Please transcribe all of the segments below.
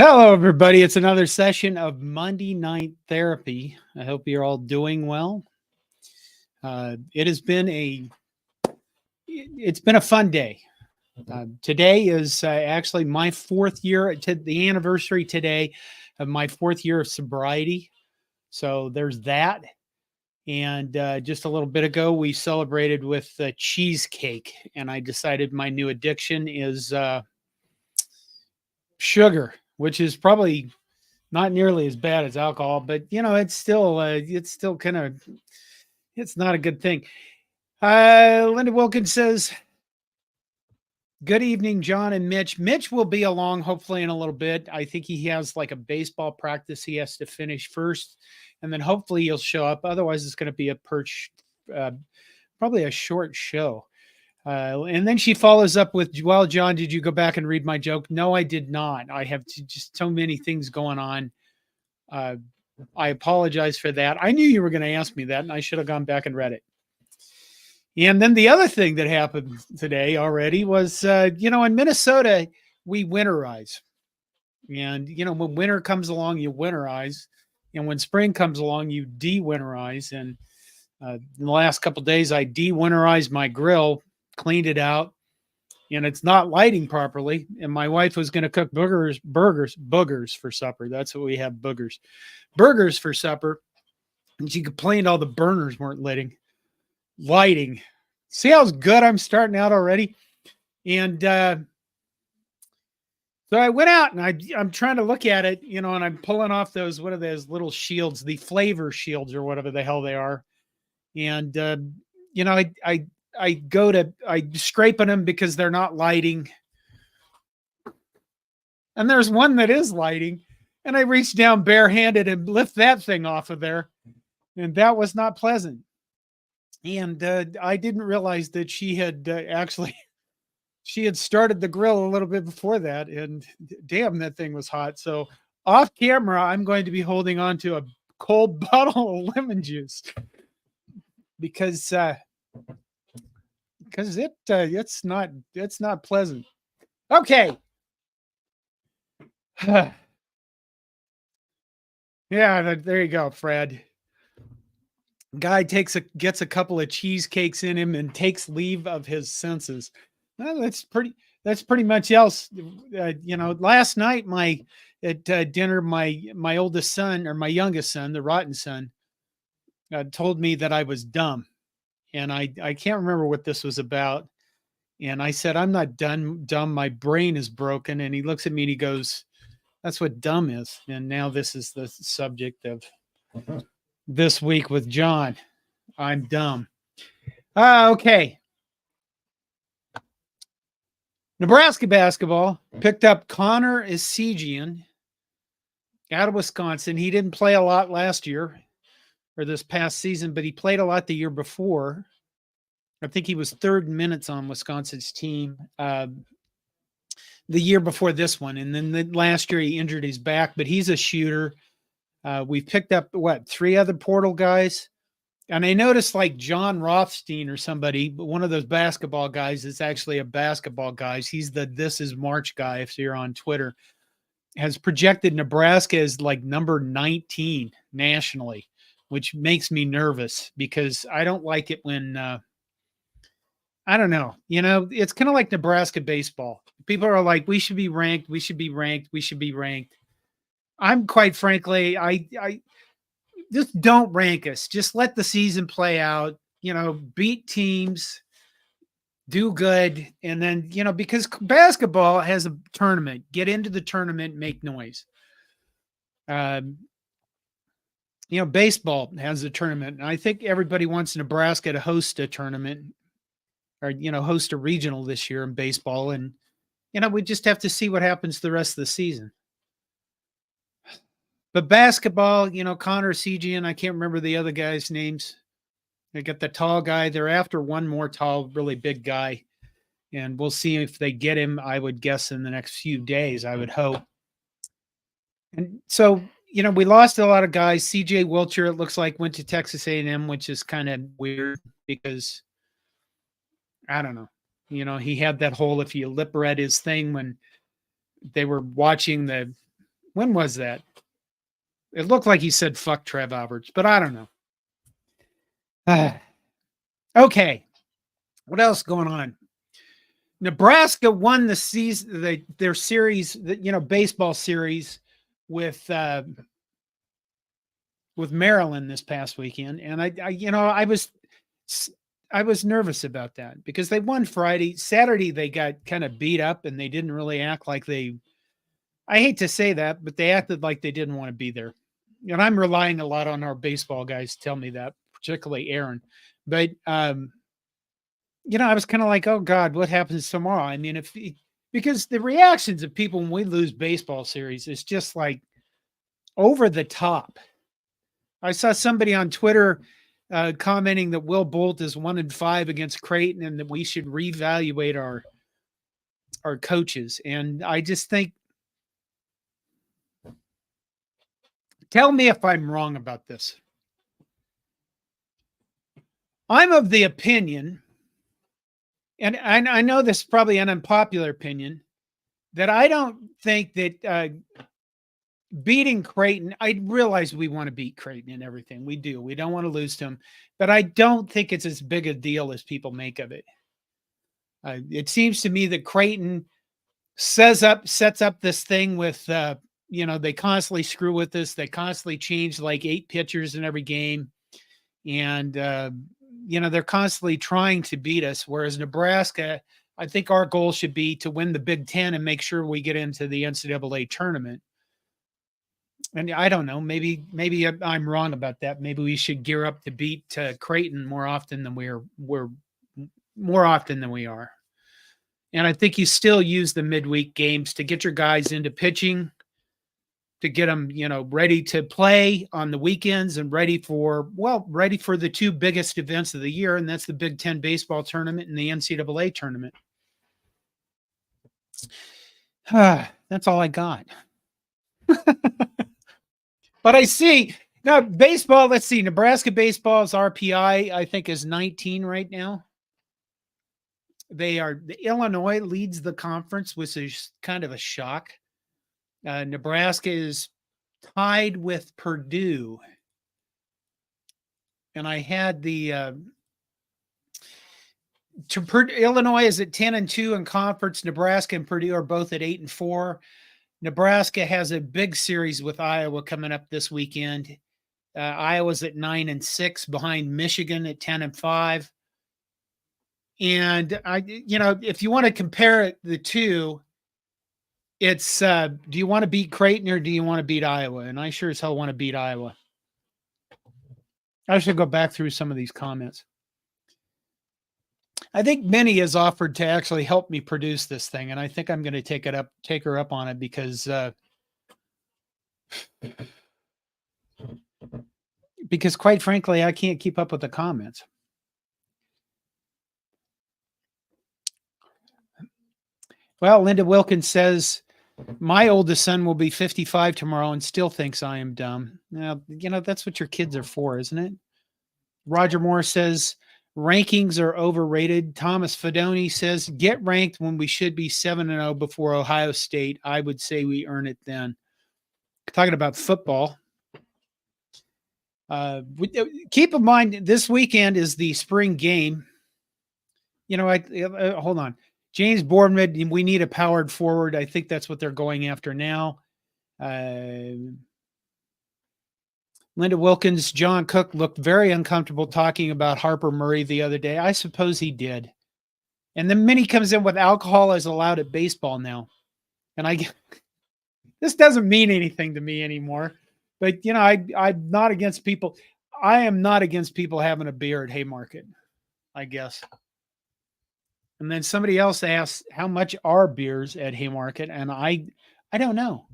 Hello, everybody. It's another session of Monday Night Therapy. I hope you're all doing well. It has been it's been a fun day. Today is actually my fourth year, the anniversary today of my fourth year of sobriety. So there's that. And just a little bit ago, we celebrated with cheesecake, and I decided my new addiction is sugar, which is probably not nearly as bad as alcohol, but it's still kind of, it's not a good thing. Linda Wilkins says, good evening, John and Mitch. Mitch will be along hopefully in a little bit. I think he has like a baseball practice he has to finish first, and then hopefully he'll show up. Otherwise, it's going to be a probably a short show. And then she follows up with, well, John, did you go back and read my joke? No, I did not. I have just so many things going on. I apologize for that. I knew you were going to ask me that, and I should have gone back and read it. And then the other thing that happened today already was, in Minnesota, we winterize. And, when winter comes along, you winterize. And when spring comes along, you de-winterize. And in the last couple of days, I de-winterized my grill, cleaned it out, and it's not lighting properly. And my wife was going to cook boogers for supper. That's what we have, burgers for supper. And she complained all the burners weren't lighting. See how good I'm starting out already? And so I went out and I'm trying to look at it, and I'm pulling off those, what are those little shields, the flavor shields or whatever the hell they are. And, I'm scraping them because they're not lighting. And there's one that is lighting. And I reached down barehanded and lift that thing off of there. And that was not pleasant. And I didn't realize that she had she had started the grill a little bit before that. And damn, that thing was hot. So off camera, I'm going to be holding on to a cold bottle of lemon juice because it's not pleasant. Okay. Yeah, there you go, Fred. Guy gets a couple of cheesecakes in him and takes leave of his senses. Well, that's pretty much else. Last night at dinner, my oldest son, or my youngest son, the rotten son, told me that I was dumb. And I can't remember what this was about. And I said, I'm not dumb. My brain is broken. And he looks at me and he goes, that's what dumb is. And now this is the subject of this week with John. I'm dumb. Okay. Nebraska basketball picked up Connor Esigian out of Wisconsin. He didn't play a lot last year or this past season, but he played a lot the year before. I think he was third in minutes on Wisconsin's team the year before this one. And then last year he injured his back, but he's a shooter. We've picked up, three other portal guys. And I noticed like John Rothstein or somebody, but one of those basketball guys is actually a basketball guy. He's the This Is March guy, if you're on Twitter, has projected Nebraska as like number 19 nationally, which makes me nervous because I don't like it when I don't know. It's kind of like Nebraska baseball. People are like, we should be ranked. We should be ranked. We should be ranked. I'm quite frankly, I just don't rank us. Just let the season play out, beat teams, do good. And then, because basketball has a tournament, get into the tournament, make noise. Baseball has a tournament. And I think everybody wants Nebraska to host a tournament or, host a regional this year in baseball. And, we just have to see what happens the rest of the season. But basketball, Connor Esigian, I can't remember the other guys' names. They got the tall guy. They're after one more tall, really big guy. And we'll see if they get him, I would guess, in the next few days, I would hope. And so, we lost a lot of guys. CJ Wilcher, it looks like, went to Texas A&M, which is kind of weird because, I don't know. He had that whole, if you lip read his thing when they were watching the When was that? It looked like he said fuck Trev Alberts, but I don't know. Okay. What else going on? Nebraska won the season, their series, baseball series with Maryland this past weekend, and I was nervous about that because they won Friday. Saturday they got kind of beat up, and they didn't really act like they. I hate to say that, but they acted like they didn't want to be there. And I'm relying a lot on our baseball guys to tell me that, particularly Aaron. But I was kind of like, oh God, what happens tomorrow? I mean, because the reactions of people when we lose baseball series is just like over the top. I saw somebody on Twitter commenting that Will Bolt is 1-5 against Creighton and that we should reevaluate our coaches. And I just think, tell me if I'm wrong about this. I'm of the opinion, and I know this is probably an unpopular opinion, that I don't think that beating Creighton, I realize we want to beat Creighton and everything. We do. We don't want to lose to them, but I don't think it's as big a deal as people make of it. It seems to me that Creighton sets up this thing with, they constantly screw with us. They constantly change like 8 pitchers in every game. And, they're constantly trying to beat us. Whereas Nebraska, I think our goal should be to win the Big Ten and make sure we get into the NCAA tournament. And I don't know, maybe I'm wrong about that. Maybe we should gear up to beat Creighton more often than we are. And I think you still use the midweek games to get your guys into pitching, to get them, ready to play on the weekends and ready for the 2 biggest events of the year. And that's the Big Ten baseball tournament and the NCAA tournament. That's all I got. But I see now baseball. Let's see. Nebraska baseball's RPI, I think, is 19 right now. Illinois leads the conference, which is kind of a shock. Nebraska is tied with Purdue. And I had Illinois is at 10-2 in conference. Nebraska and Purdue are both at 8-4. Nebraska has a big series with Iowa coming up this weekend. Iowa's at 9-6 behind Michigan at 10-5. And if you want to compare the two, it's do you want to beat Creighton or do you want to beat Iowa? And I sure as hell want to beat Iowa. I should go back through some of these comments. I think Minnie has offered to actually help me produce this thing, and I think I'm going to take her up on it because quite frankly, I can't keep up with the comments. Well, Linda Wilkins says, my oldest son will be 55 tomorrow and still thinks I am dumb. Now, that's what your kids are for, isn't it? Roger Moore says, rankings are overrated. Thomas Fedoni says, get ranked when we should be 7-0 before Ohio State. I would say we earn it then. Talking about football. Keep in mind, this weekend is the spring game. Hold on. James Boardman, we need a powered forward. I think that's what they're going after now. Linda Wilkins, John Cook looked very uncomfortable talking about Harper Murray the other day. I suppose he did. And then Minnie comes in with alcohol is allowed at baseball now. And this doesn't mean anything to me anymore. But, I'm not against people. I am not against people having a beer at Haymarket, I guess. And then somebody else asked, how much are beers at Haymarket? And I don't know.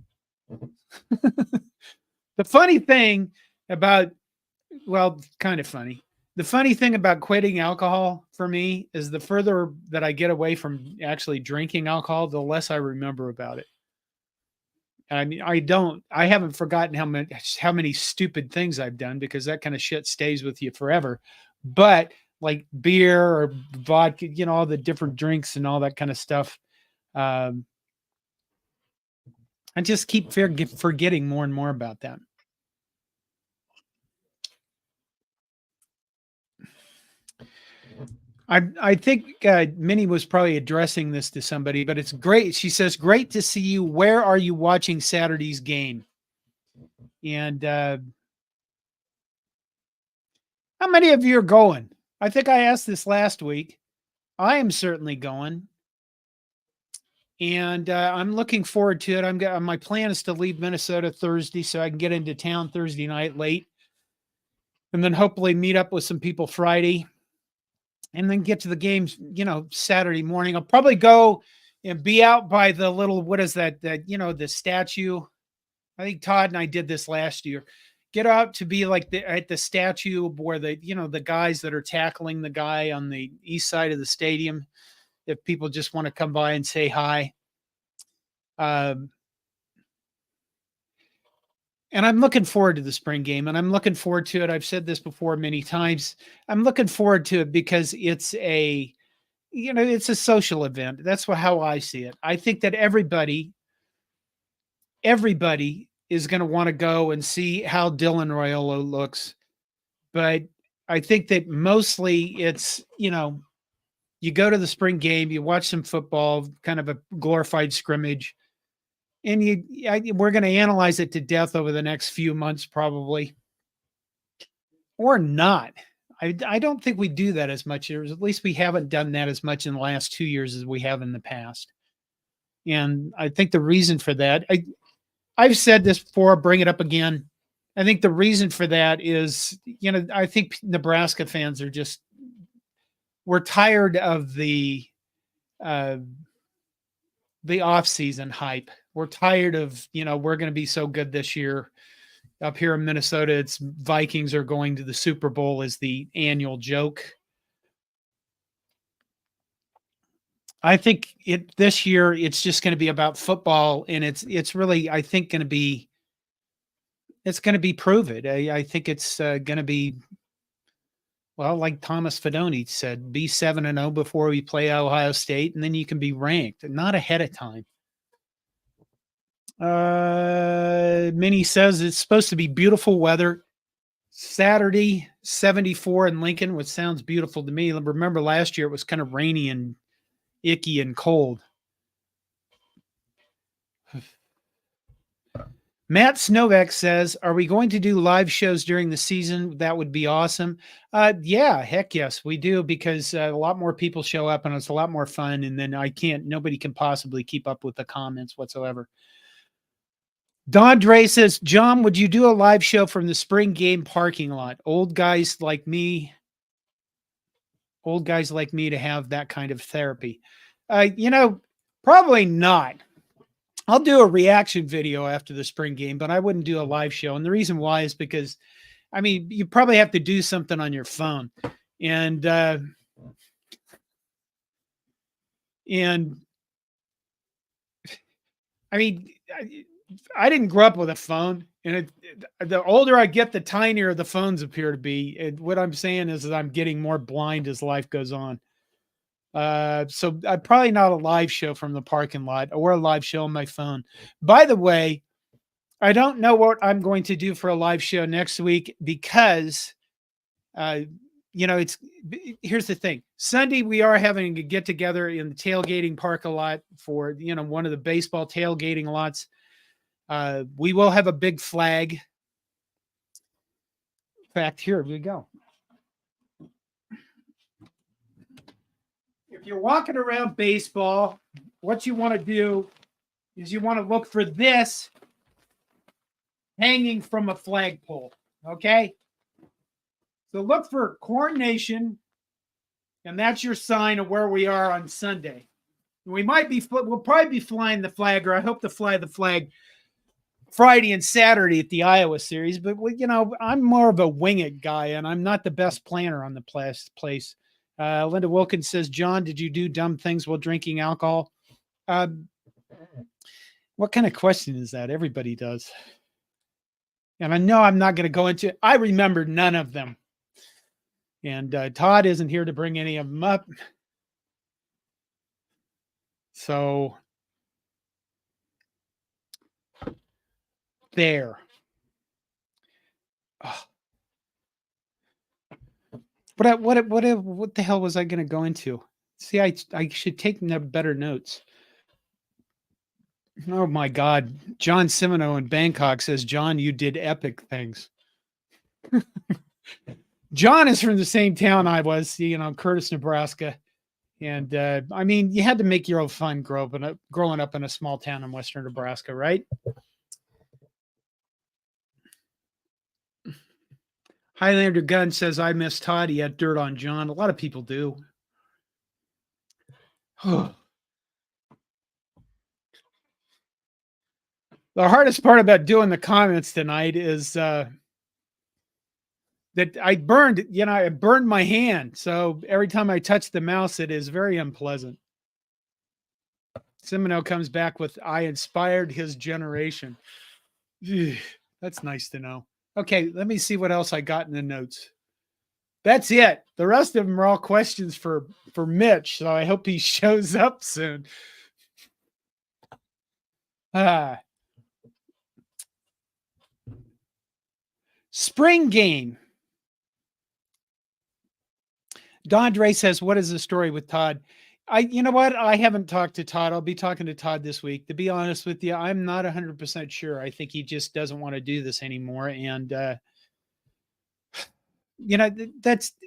The funny thing about, kind of funny. The funny thing about quitting alcohol for me is the further that I get away from actually drinking alcohol, the less I remember about it. I mean, I haven't forgotten how many stupid things I've done because that kind of shit stays with you forever. But like beer or vodka, all the different drinks and all that kind of stuff. I I just keep forgetting more and more about that. I think Minnie was probably addressing this to somebody, but it's great. She says, "Great to see you. Where are you watching Saturday's game?" And how many of you are going? I think I asked this last week. I am certainly going, and I'm looking forward to it. My plan is to leave Minnesota Thursday so I can get into town Thursday night late, and then hopefully meet up with some people Friday, and then get to the games. Saturday morning. I'll probably go and be out by the little, what is that? The statue. I think Todd and I did this last year. Get out to be like at the statue where the guys that are tackling the guy on the east side of the stadium. If people just want to come by and say hi. Um, and I'm looking forward to the spring game, and I'm looking forward to it. I've said this before many times. I'm looking forward to it because it's a social event. That's how I see it. I think that everybody is going to want to go and see how Dylan Raiola looks. But I think that mostly it's, you go to the spring game, you watch some football, kind of a glorified scrimmage, and we're going to analyze it to death over the next few months, probably, or not. I don't think we do that as much. At least we haven't done that as much in the last 2 years as we have in the past. And I think the reason for that, I've said this before, bring it up again. I think the reason for that is, I think Nebraska fans we're tired of the off-season hype. We're tired of, we're going to be so good this year. Up here in Minnesota, it's Vikings are going to the Super Bowl as the annual joke. I think this year it's just going to be about football, and it's really, I think, going to be prove it. I think it's going to be, well, like Thomas Fidone said, be 7-0 before we play Ohio State, and then you can be ranked, not ahead of time. Minnie says it's supposed to be beautiful weather. Saturday, 74 in Lincoln, which sounds beautiful to me. Remember last year it was kind of rainy and icky and cold. Matt Snovak says, "Are we going to do live shows during the season? That would be awesome." Yeah, heck yes, we do, because a lot more people show up and it's a lot more fun. And then nobody can possibly keep up with the comments whatsoever. Don Dre says, "John, would you do a live show from the spring game parking lot? Old guys like me to have that kind of therapy." Probably not. I'll do a reaction video after the spring game, but I wouldn't do a live show. And the reason why is because, you probably have to do something on your phone. And I didn't grow up with a phone. And the older I get, the tinier the phones appear to be. And what I'm saying is that I'm getting more blind as life goes on. So I'm probably not a live show from the parking lot or a live show on my phone. By the way, I don't know what I'm going to do for a live show next week because, here's the thing. Sunday, we are having a get together in the tailgating parking lot for, one of the baseball tailgating lots. We will have a big flag. In fact, here we go. If you're walking around baseball, what you want to do is you want to look for this hanging from a flagpole. Okay? So look for Corn Nation, and that's your sign of where we are on Sunday. We'll probably be flying the flag, or I hope to fly the flag Friday and Saturday at the Iowa series. But I'm more of a wing it guy, and I'm not the best planner on the place. Linda Wilkins says, "John, did you do dumb things while drinking alcohol?" What kind of question is that? Everybody does. And I know I'm not going to go into it. I remember none of them. And Todd isn't here to bring any of them up. So there. Oh. What the hell was I going to go into? See, I should take better notes. Oh my God. John Simino in Bangkok says, John, you did epic things. John is from the same town I was, Curtis, Nebraska. And I mean, you had to make your own fun growing up in a small town in Western Nebraska, right? Highlander Gun says, I miss Todd. He had dirt on John. A lot of people do. The hardest part about doing the comments tonight is that I burned my hand. So every time I touch the mouse, it is very unpleasant. Semino comes back with, I inspired his generation. That's nice to know. Okay, let me see what else I got in the notes. That's it. The rest of them are all questions for Mitch, so I hope he shows up soon. Spring game. Don Dre says, what is the story with Todd? You know what? I haven't talked to Todd. I'll be talking to Todd this week. To be honest with you, I'm not 100% sure. I think he just doesn't want to do this anymore. And,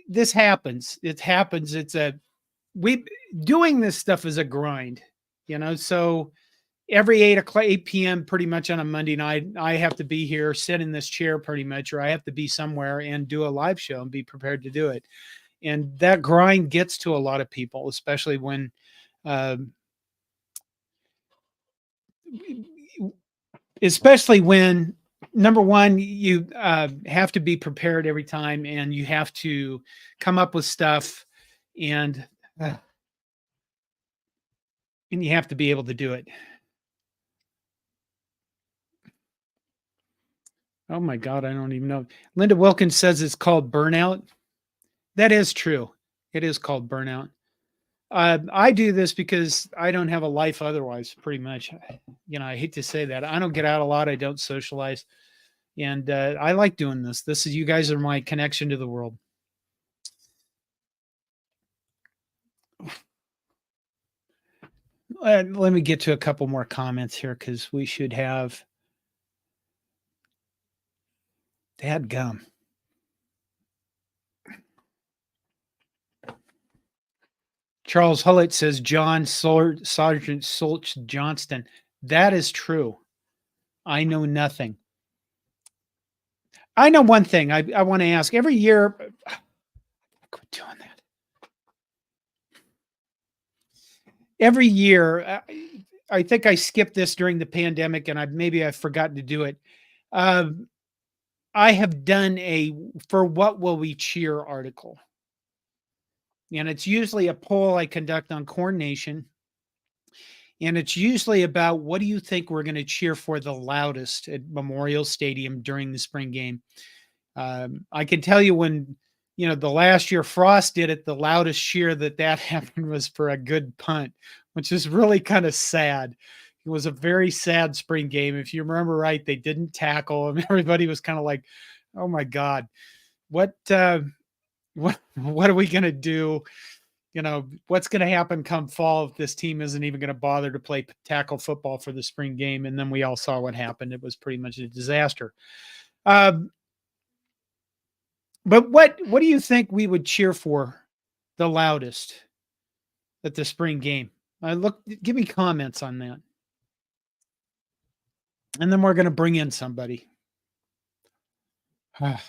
this happens. It happens. Doing this stuff is a grind, so every 8 p.m. pretty much on a Monday night, I have to be here, sit in this chair pretty much, or I have to be somewhere and do a live show and be prepared to do it. And that grind gets to a lot of people, especially when, number one, you have to be prepared every time, and you have to come up with stuff, and you have to be able to do it. Oh my God, I don't even know. Linda Wilkins says it's called burnout. That is true. It is called burnout. I do this because I don't have a life otherwise, pretty much. I hate to say that. I don't get out a lot. I don't socialize. And I like doing this. You guys are my connection to the world. Let me get to a couple more comments here because we should have. Dadgum. Charles Hullett says John Sergeant Solch Johnston. That is true. I know nothing. I know one thing I want to ask. Every year, quit doing that. Every year, I think I skipped this during the pandemic, and maybe I've forgotten to do it. I have done a "For What Will We Cheer" article. And it's usually a poll I conduct on Corn Nation. And it's usually about, what do you think we're going to cheer for the loudest at Memorial Stadium during the spring game? I can tell you when, the last year Frost did it, the loudest cheer that happened was for a good punt, which is really kind of sad. It was a very sad spring game. If you remember right, they didn't tackle him. Everybody was kind of like, oh my God, what are we going to do? What's going to happen come fall if this team isn't even going to bother to play tackle football for the spring game? And then we all saw what happened. It was pretty much a disaster. But what do you think we would cheer for the loudest at the spring game? Give me comments on that. And then we're going to bring in somebody. I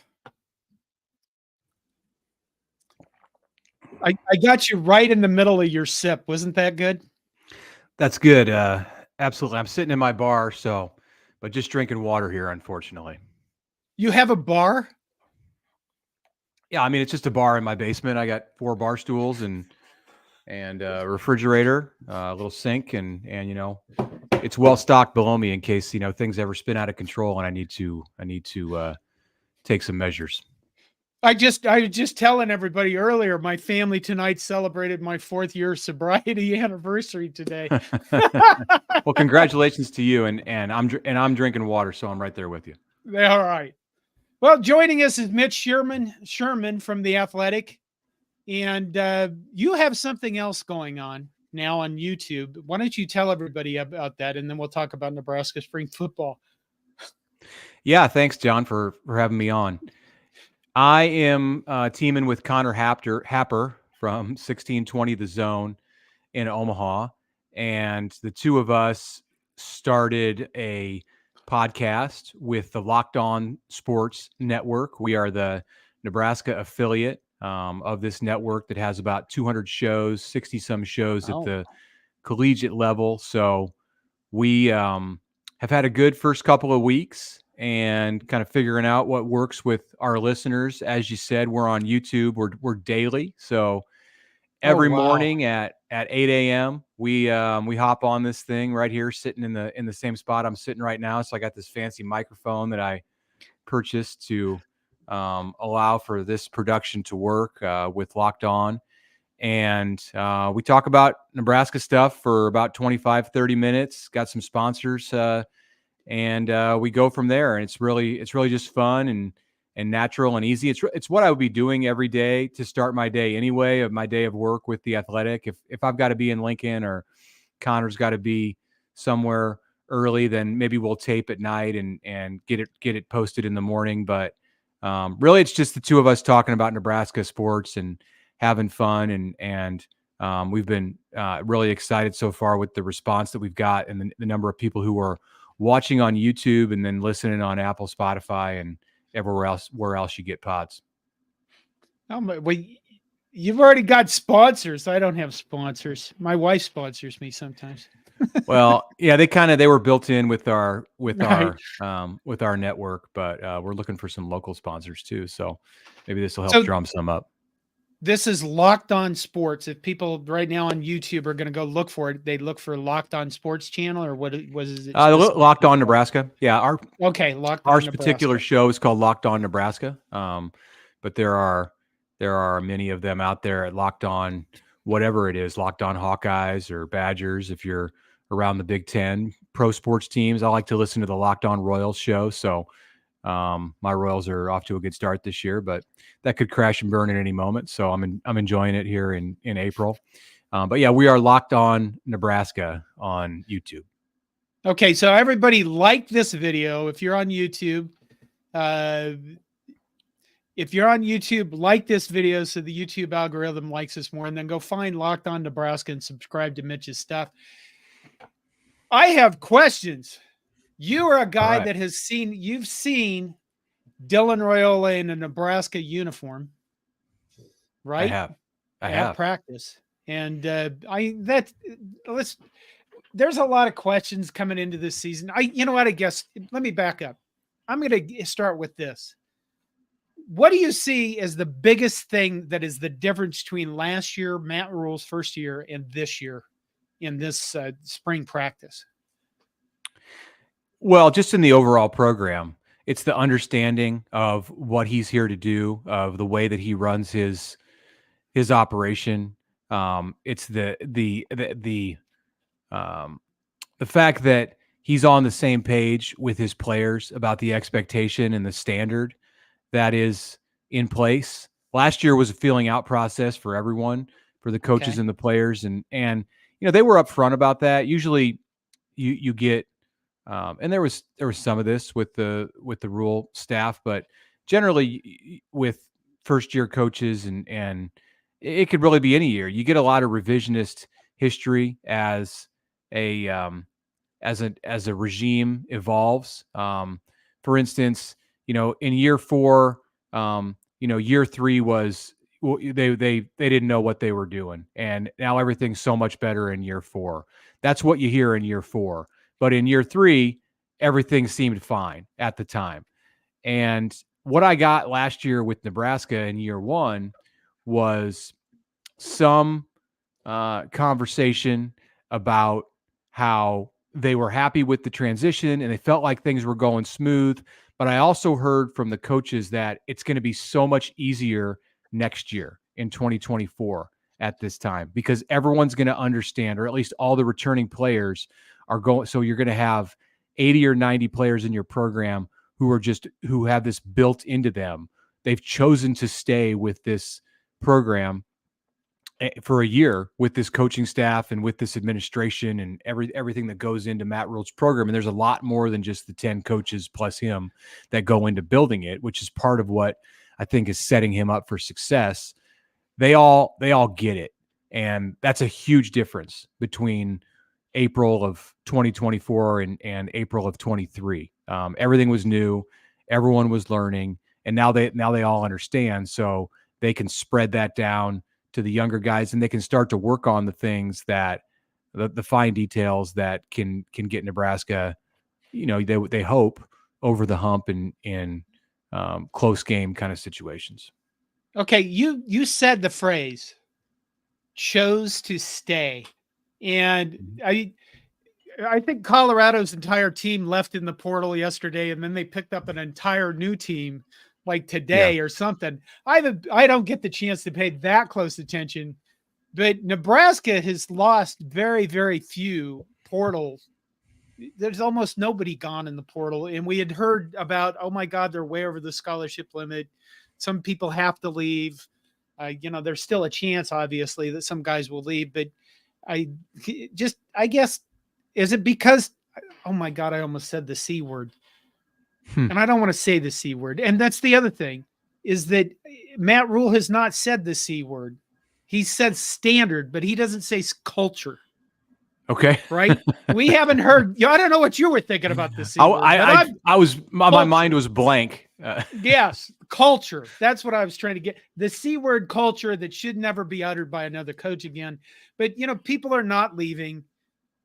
got you right in the middle of your sip. Wasn't that good? That's good. Absolutely. I'm sitting in my bar, but just drinking water here, unfortunately. You have a bar? Yeah, I mean, it's just a bar in my basement. I got 4 bar stools and a refrigerator, a little sink, and it's well stocked below me in case things ever spin out of control and I need to take some measures. I was just telling everybody earlier, my family tonight celebrated my 4th year sobriety anniversary today. Well, congratulations to you, and I'm drinking water, so I'm right there with you. All right. Well, joining us is Mitch Sherman from The Athletic. And you have something else going on now on YouTube. Why don't you tell everybody about that, and then we'll talk about Nebraska spring football. Yeah, thanks, John, for having me on. I am teaming with Connor Happer from 1620 The Zone in Omaha, and the two of us started a podcast with the Locked On Sports Network. We are the Nebraska affiliate of this network that has about 200 shows, 60 some shows at the collegiate level. So we have had a good first couple of weeks and kind of figuring out what works with our listeners. As you said, we're on YouTube. We're daily, so every morning at 8 a.m. we hop on this thing right here, sitting in the same spot I'm sitting right now. So I got this fancy microphone that I purchased to allow for this production to work with Locked On. And we talk about Nebraska stuff for about 25, 30 minutes, got some sponsors, and we go from there. And it's really just fun and natural and easy. It's what I would be doing every day to start my day anyway, of my day of work with The Athletic. If I've got to be in Lincoln or Connor's got to be somewhere early, then maybe we'll tape at night and get it posted in the morning. But really, it's just the two of us talking about Nebraska sports and having fun, and we've been really excited so far with the response that we've got and the number of people who are watching on YouTube and then listening on Apple, Spotify, and everywhere else where else you get pods. Well, you've already got sponsors. I don't have sponsors. My wife sponsors me sometimes. Well, yeah, they were built in with our network, but we're looking for some local sponsors too. So maybe this will help drum some up. This is Locked On Sports. If people right now on YouTube are going to go look for it, they look for Locked On Sports channel, or what is it? Locked On Nebraska. Yeah, Locked On our Nebraska. Particular show is called Locked On Nebraska. But there are many of them out there at Locked On, whatever it is, Locked On Hawkeyes or Badgers. If you're around the Big Ten pro sports teams, I like to listen to the Locked On Royals show. So my Royals are off to a good start this year, but that could crash and burn at any moment. So I'm enjoying it here in April. But yeah, we are Locked On Nebraska on YouTube. Okay, so everybody like this video. If you're on YouTube, like this video so the YouTube algorithm likes us more, and then go find Locked On Nebraska and subscribe to Mitch's stuff. I have questions. You are a guy that you've seen Dylan Raiola in a Nebraska uniform, right? I have. At practice. And there's a lot of questions coming into this season. You know what, I guess, let me back up. I'm going to start with this. What do you see as the biggest thing that is the difference between last year, Matt Rule's first year, and this year in this spring practice? Well, just in the overall program, it's the understanding of what he's here to do, of the way that he runs his operation. It's the fact that he's on the same page with his players about the expectation and the standard that is in place. Last year was a feeling out process for everyone, for the coaches and the players, and they were upfront about that. Usually, you get. And there was some of this with the Rule staff, but generally with first year coaches and it could really be any year. You get a lot of revisionist history as a regime evolves. For instance, in year 4, year 3 was they didn't know what they were doing, and now everything's so much better in year 4. That's what you hear in year 4. But in year 3, everything seemed fine at the time. And what I got last year with Nebraska in year 1 was some conversation about how they were happy with the transition and they felt like things were going smooth. But I also heard from the coaches that it's going to be so much easier next year in 2024 at this time, because everyone's going to understand, or at least all the returning players are going. So you're going to have 80 or 90 players in your program who have this built into them. They've chosen to stay with this program for a year with this coaching staff and with this administration and everything that goes into Matt Rhule's program. And there's a lot more than just the 10 coaches plus him that go into building it, which is part of what I think is setting him up for success. They all get it. And that's a huge difference between April of 2024 and April of 23. Everything was new. Everyone was learning, and now they all understand. So they can spread that down to the younger guys, and they can start to work on the things that the fine details that can get Nebraska, they hope, over the hump in close game kind of situations. Okay, you said the phrase chose to stay, and I think Colorado's entire team left in the portal yesterday, and then they picked up an entire new team like today or something. I don't get the chance to pay that close attention, but Nebraska has lost very, very few portals. There's almost nobody gone in the portal. And we had heard about, oh my God, they're way over the scholarship limit. Some people have to leave. There's still a chance, obviously, that some guys will leave, but I guess, is it because, oh my God, I almost said the C word. And I don't want to say the C word. And that's the other thing, is that Matt Rhule has not said the C word. He said standard, but he doesn't say culture. Okay. Right. We haven't heard. I don't know what you were thinking about the C word. My mind was blank. Yes. Culture. That's what I was trying to get. The C word, culture, that should never be uttered by another coach again. But, people are not leaving,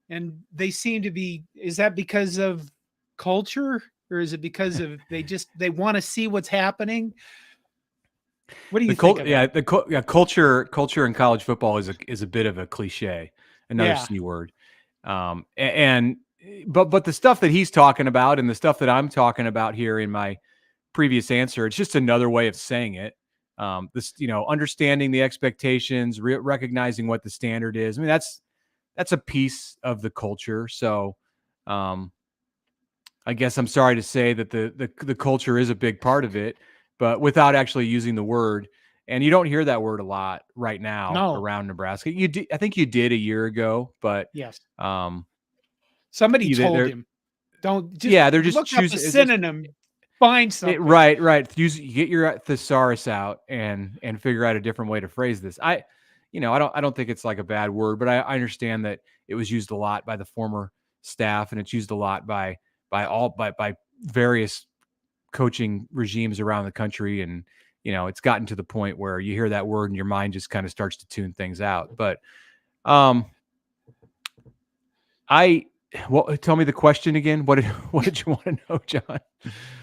and they seem to be. Is that because of culture, or is it because of they want to see what's happening? What do you think? Culture in college football is a bit of a cliche, another C word. But the stuff that he's talking about and the stuff that I'm talking about here in my previous answer, it's just another way of saying it. Understanding the expectations, recognizing what the standard is. I mean, that's a piece of the culture. So, I guess I'm sorry to say that the culture is a big part of it, but without actually using the word. And you don't hear that word a lot right now around Nebraska. I think you did a year ago, but yes. Somebody told him, don't just they're just look up a synonym, find something. Right. Get your thesaurus out and figure out a different way to phrase this. I don't think it's like a bad word, but I understand that it was used a lot by the former staff, and it's used a lot by various coaching regimes around the country. And, it's gotten to the point where you hear that word and your mind just kind of starts to tune things out. But, tell me the question again. What did you want to know, John?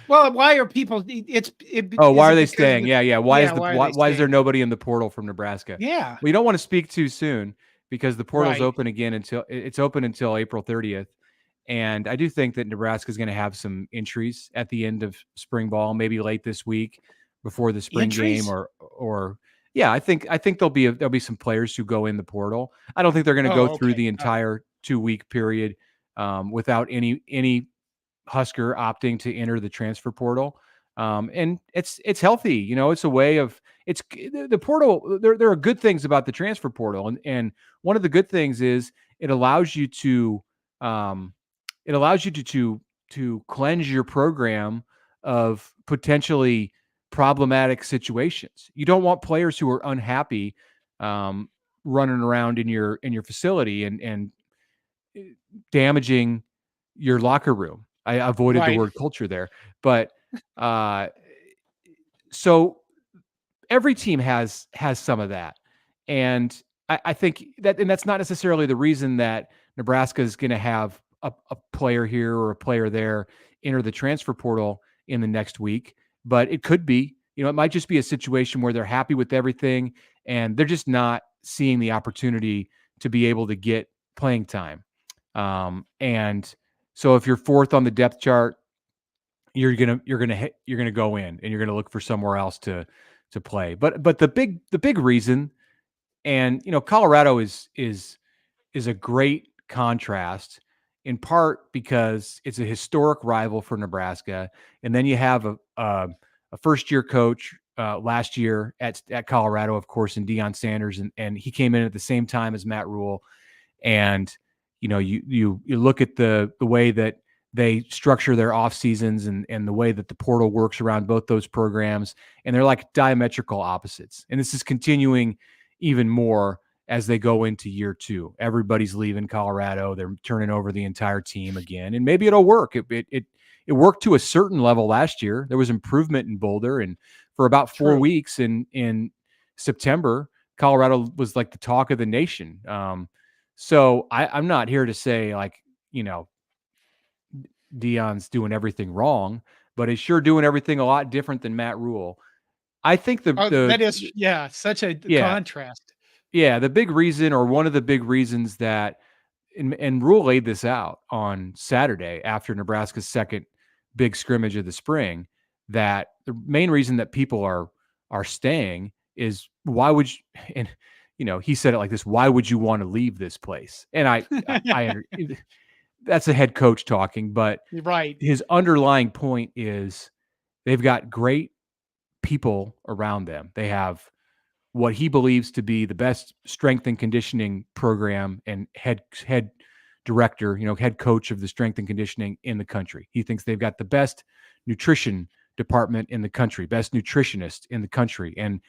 Well, why are people? Why are they staying? Yeah. Why is there nobody in the portal from Nebraska? Yeah. Well, you don't want to speak too soon, because the portal's open again until April 30th. And I do think that Nebraska is going to have some entries at the end of spring ball, maybe late this week before the spring game, or I think there'll be some players who go in the portal. I don't think they're going to go through the entire 2-week period without any Husker opting to enter the transfer portal. And it's healthy. It's a way of the portal. There are good things about the transfer portal. And one of the good things is it allows you to cleanse your program of potentially problematic situations. You don't want players who are unhappy running around in your facility and damaging your locker room. I avoided the word culture there, but so every team has some of that. And I think that's not necessarily the reason that Nebraska is going to have a player here or a player there enter the transfer portal in the next week, but it could be, it might just be a situation where they're happy with everything and they're just not seeing the opportunity to be able to get playing time. And so if you're fourth on the depth chart you're gonna go in and you're gonna look for somewhere else to play. But the big reason, and Colorado is a great contrast, in part because it's a historic rival for Nebraska, and then you have a first year coach last year at Colorado, of course, in Deion Sanders, and he came in at the same time as Matt Rule, and you look at the way that they structure their off seasons and the way that the portal works around both those programs, and they're like diametrical opposites. And this is continuing even more as they go into year two. Everybody's leaving Colorado. They're turning over the entire team again, and maybe it'll work. It worked to a certain level last year. There was improvement in Boulder, and for about 4 weeks in September, Colorado was like the talk of the nation. So I'm not here to say Deion's doing everything wrong, but he's sure doing everything a lot different than Matt Rule. I think that is such a contrast. Yeah, the big reason, or one of the big reasons that, and Rule laid this out on Saturday after Nebraska's second big scrimmage of the spring, that the main reason that people are staying is why would you, and he said it like this, why would you want to leave this place? And I that's a head coach talking, but right. His underlying point is they've got great people around them. They have what he believes to be the best strength and conditioning program and head director, head coach of the strength and conditioning in the country. He thinks they've got the best nutrition department in the country, best nutritionist in the country. And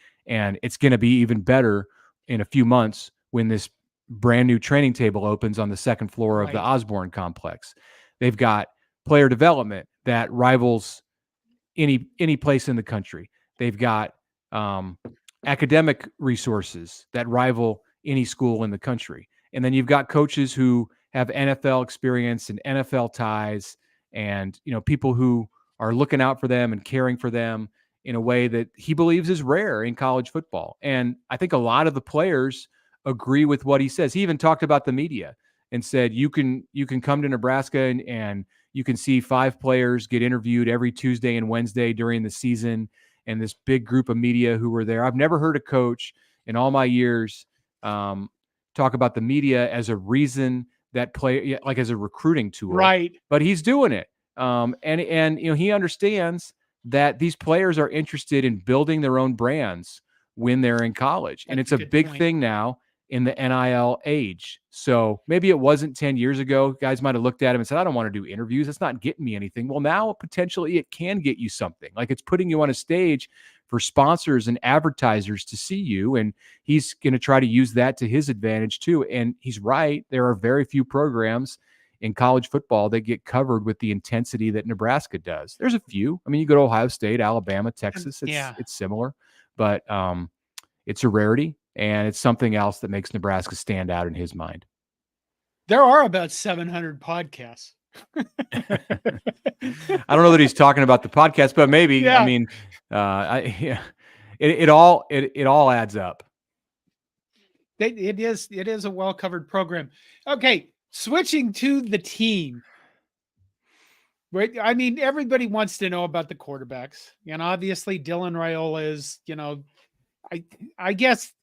it's going to be even better in a few months when this brand new training table opens on the second floor of the Osborne complex. They've got player development that rivals any place in the country. They've got academic resources that rival any school in the country. And then you've got coaches who have NFL experience and NFL ties, and people who are looking out for them and caring for them in a way that he believes is rare in college football. And I think a lot of the players agree with what he says. He even talked about the media and said, you can come to Nebraska and you can see 5 players get interviewed every Tuesday and Wednesday during the season, and this big group of media who were there. I've never heard a coach in all my years talk about the media as a reason that play, like as a recruiting tool. Right. But he's doing it. And he understands that these players are interested in building their own brands when they're in college. And it's a big thing now in the NIL age. So maybe it wasn't 10 years ago. Guys might have looked at him and said, I don't want to do interviews. It's not getting me anything. Well, now potentially it can get you something. Like it's putting you on a stage for sponsors and advertisers to see you. And he's going to try to use that to his advantage too. And he's right. There are very few programs in college football that get covered with the intensity that Nebraska does. There's a few. I mean, you go to Ohio State, Alabama, Texas, it's similar, but it's a rarity. And it's something else that makes Nebraska stand out in his mind. There are about 700 podcasts. I don't know that he's talking about the podcast, but maybe. Yeah. I mean, it all adds up. It is a well-covered program. Okay, switching to the team. Right? I mean, everybody wants to know about the quarterbacks, and obviously Dylan Raiola is. I guess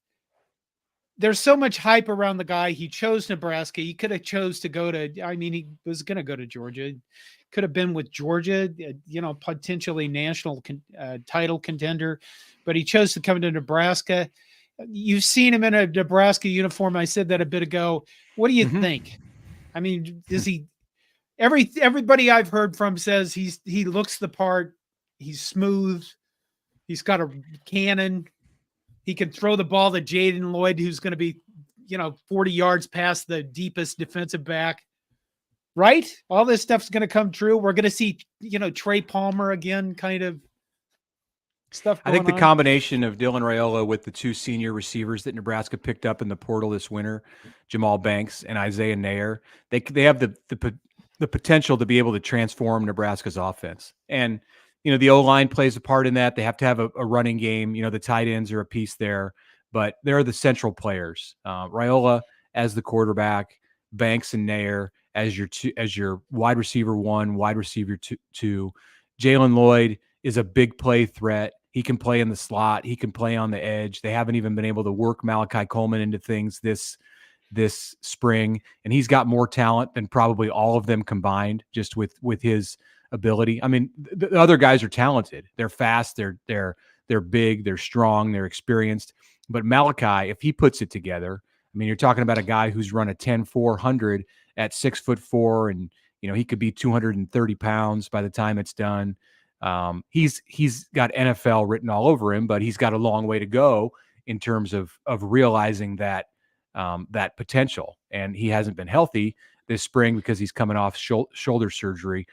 there's so much hype around the guy. He chose Nebraska. He could have chose to go to, he was going to go to Georgia. Could have been with Georgia, potentially national title contender, but he chose to come to Nebraska. You've seen him in a Nebraska uniform. I said that a bit ago. What do you think? I mean, does he, everybody I've heard from says he looks the part. He's smooth. He's got a cannon. He can throw the ball to Jaden Lloyd, who's going to be, 40 yards past the deepest defensive back. Right? All this stuff's going to come true. We're going to see, Trey Palmer again, kind of stuff. I think the combination of Dylan Raiola with the 2 senior receivers that Nebraska picked up in the portal this winter, Jamal Banks and Isaiah Nair, they have the potential to be able to transform Nebraska's offense. And the O-line plays a part in that. They have to have a running game. The tight ends are a piece there, but they're the central players. Raiola as the quarterback, Banks and Nair as your wide receiver 1, wide receiver 2, Jalen Lloyd is a big play threat. He can play in the slot. He can play on the edge. They haven't even been able to work Malachi Coleman into things this spring, and he's got more talent than probably all of them combined, just with his ability. I mean, the other guys are talented. They're fast. They're big. They're strong. They're experienced. But Malachi, if he puts it together, I mean, you're talking about a guy who's run a 10-400 at 6'4", and he could be 230 pounds by the time it's done. He's got NFL written all over him, but he's got a long way to go in terms of realizing that potential. And he hasn't been healthy this spring because he's coming off shoulder surgery.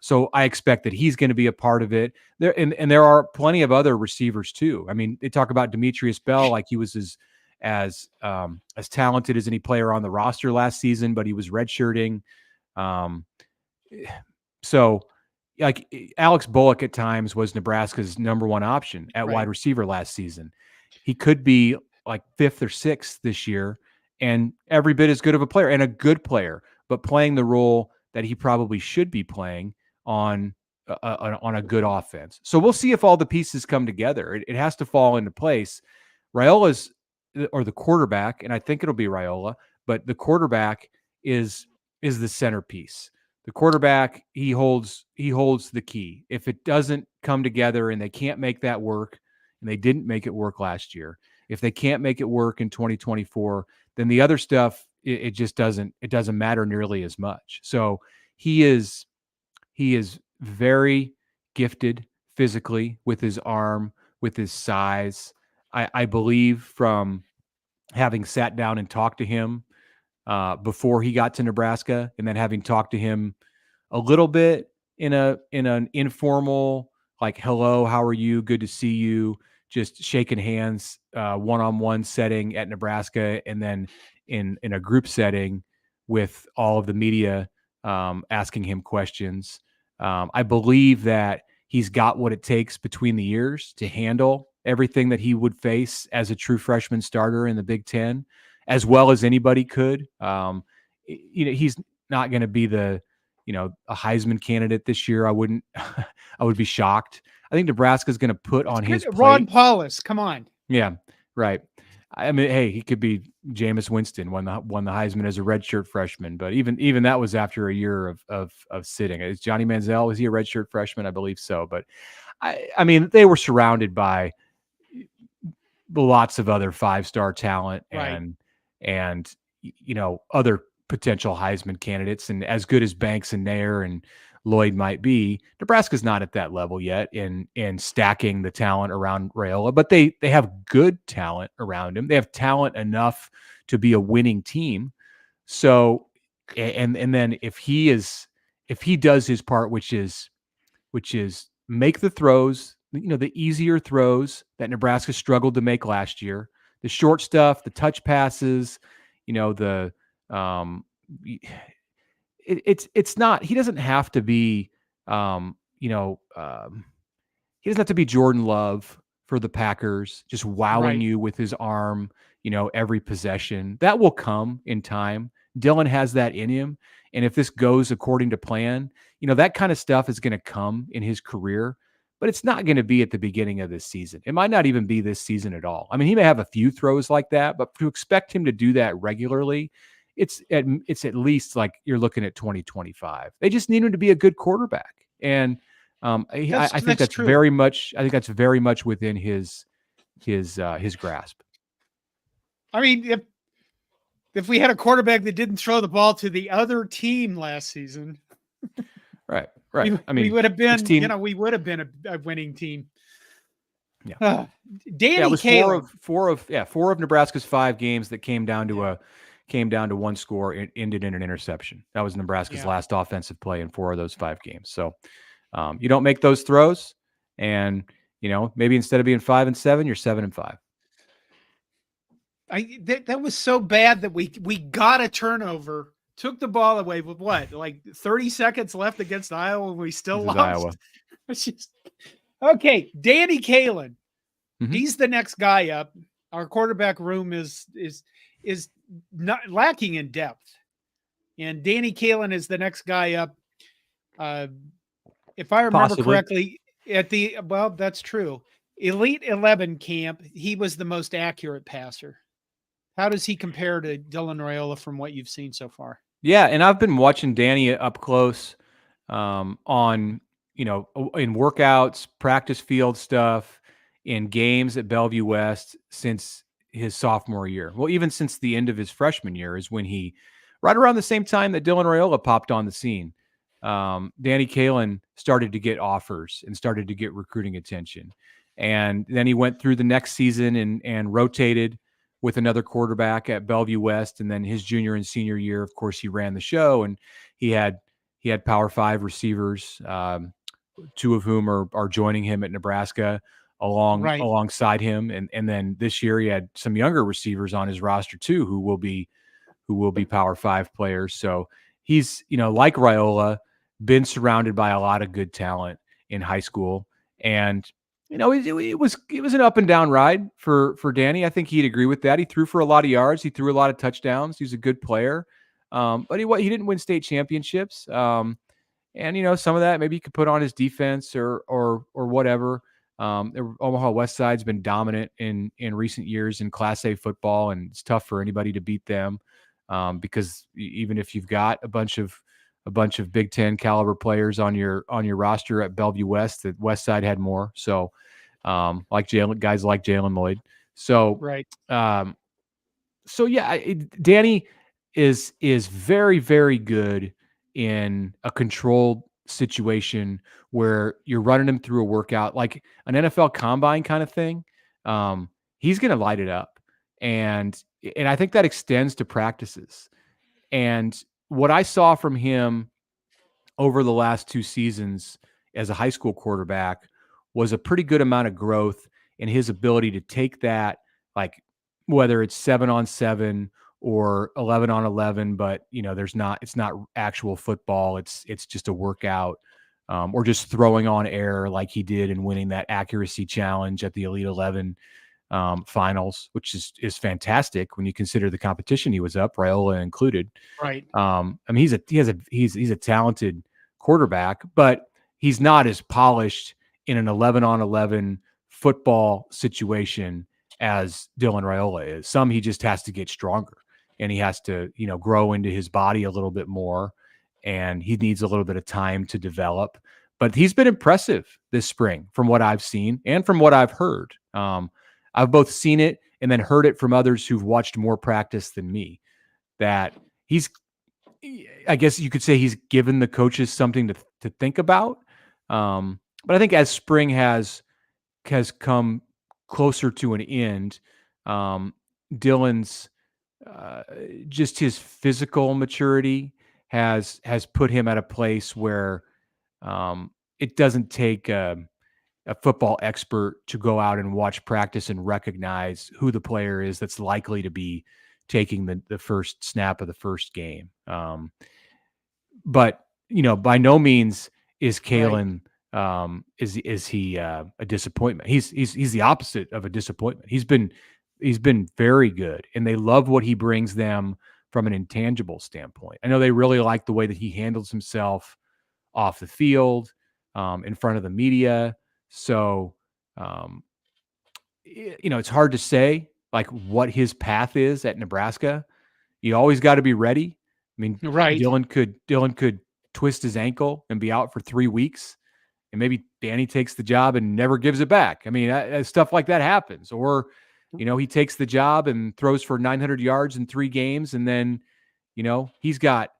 So I expect that he's going to be a part of it. There are plenty of other receivers too. I mean, they talk about Demetrius Bell like he was as talented as any player on the roster last season, but he was redshirting. So like Alex Bullock at times was Nebraska's number one option at wide receiver last season. He could be like 5th or 6th this year and every bit as good of a player and a good player, but playing the role that he probably should be playing on a good offense. So we'll see if all the pieces come together. It has to fall into place. Raiola's or the quarterback, and I think it'll be Raiola, but the quarterback is the centerpiece. The quarterback, he holds the key. If it doesn't come together and they can't make that work, and they didn't make it work last year, if they can't make it work in 2024, then the other stuff, it just doesn't matter nearly as much. So he is very gifted physically with his arm, with his size. I believe from having sat down and talked to him before he got to Nebraska, and then having talked to him a little bit in an informal, like, hello, how are you? Good to see you. Just shaking hands, one-on-one setting at Nebraska, and then in a group setting with all of the media asking him questions. I believe that he's got what it takes between the ears to handle everything that he would face as a true freshman starter in the Big Ten, as well as anybody could. He's not going to be a Heisman candidate this year. I would be shocked. I think Nebraska's going to put on his plate. Ron Paulus, come on. Yeah, right. I mean, hey, he could be Jameis Winston, won the Heisman as a redshirt freshman, but even that was after a year of sitting. Is Johnny Manziel, was he a redshirt freshman? I believe so. But I mean, they were surrounded by lots of other 5-star talent and other potential Heisman candidates, and as good as Banks and Nair and Lloyd might be, Nebraska's not at that level yet in stacking the talent around Raiola, but they have good talent around him. They have talent enough to be a winning team. So, and then if he does his part, which is make the throws, the easier throws that Nebraska struggled to make last year, the short stuff, the touch passes, it's not, he doesn't have to be, he doesn't have to be Jordan Love for the Packers, just wowing you with his arm, every possession. That will come in time. Dylan has that in him. And if this goes according to plan, that kind of stuff is going to come in his career, but it's not going to be at the beginning of this season. It might not even be this season at all. I mean, he may have a few throws like that, but to expect him to do that regularly, it's at least like you're looking at 2025. They just need him to be a good quarterback. And I think that's very much within his grasp. I mean, if we had a quarterback that didn't throw the ball to the other team last season, right. We would have been, we would have been a winning team. Yeah. Danny it was Kaelin. four of Nebraska's 5 games that came down to one score. It ended in an interception. That was Nebraska's last offensive play in 4 of those 5 games. So you don't make those throws, and maybe instead of being 5-7, you're 7-5. That was so bad that we got a turnover, took the ball away with like 30 seconds left against Iowa, and we still lost. Iowa. It's just, okay, Danny Kaelin. Mm-hmm. He's the next guy up. Our quarterback room is not lacking in depth, and Danny Kaelin is the next guy up. And if I remember Possibly. correctly, well, that's true. Elite 11 camp, he was the most accurate passer. How does he compare to Dylan Raiola from what you've seen so far? Yeah, and I've been watching Danny up close on in workouts, practice field stuff, in games at Bellevue West since his sophomore year. Well, even since the end of his freshman year is when right around the same time that Dylan Raiola popped on the scene. Danny Kaelin started to get offers and started to get recruiting attention. And then he went through the next season and rotated with another quarterback at Bellevue West. And then his junior and senior year, of course, he ran the show, and he had Power 5 receivers, two of whom are joining him at Nebraska Right, alongside him. And then this year he had some younger receivers on his roster too, who will be Power 5 players. So he's, like Raiola, been surrounded by a lot of good talent in high school. And, it was an up and down ride for Danny. I think he'd agree with that. He threw for a lot of yards. He threw a lot of touchdowns. He's a good player. But he didn't win state championships. And some of that maybe he could put on his defense or whatever. Omaha West Side's been dominant in recent years in Class A football, and it's tough for anybody to beat them because even if you've got a bunch of Big Ten caliber players on your roster at Bellevue West, the West Side had more. So guys like Jalen Lloyd. So right, um, yeah, Danny is very, very good in a controlled situation where you're running him through a workout, like an NFL combine kind of thing. He's going to light it up. And I think that extends to practices. And what I saw from him over the last 2 seasons as a high school quarterback was a pretty good amount of growth in his ability to take that, like whether it's 7-on-7 or 11-on-11, but it's not actual football. It's just a workout, or just throwing on air like he did and winning that accuracy challenge at the Elite 11 finals, which is fantastic when you consider the competition he was up, Raiola included. right, I mean, he's a talented quarterback, but he's not as polished in an 11-on-11 football situation as Dylan Raiola is. Some he just has to get stronger, and he has to, grow into his body a little bit more, and he needs a little bit of time to develop. But he's been impressive this spring from what I've seen and from what I've heard. I've both seen it and then heard it from others who've watched more practice than me, that I guess you could say he's given the coaches something to think about. But I think as spring has come closer to an end, Dylan's just his physical maturity has put him at a place where it doesn't take a football expert to go out and watch practice and recognize who the player is that's likely to be taking the first snap of the first game. But by no means is right. Kalin is he a disappointment. He's the opposite of a disappointment. He's been very good, and they love what he brings them from an intangible standpoint. I know they really like the way that he handles himself off the field, in front of the media. So, it's hard to say like what his path is at Nebraska. You always got to be ready. I mean, Right, Dylan could twist his ankle and be out for 3 weeks, and maybe Danny takes the job and never gives it back. I mean, stuff like that happens. Or, he takes the job and throws for 900 yards in 3 games, and then, he's got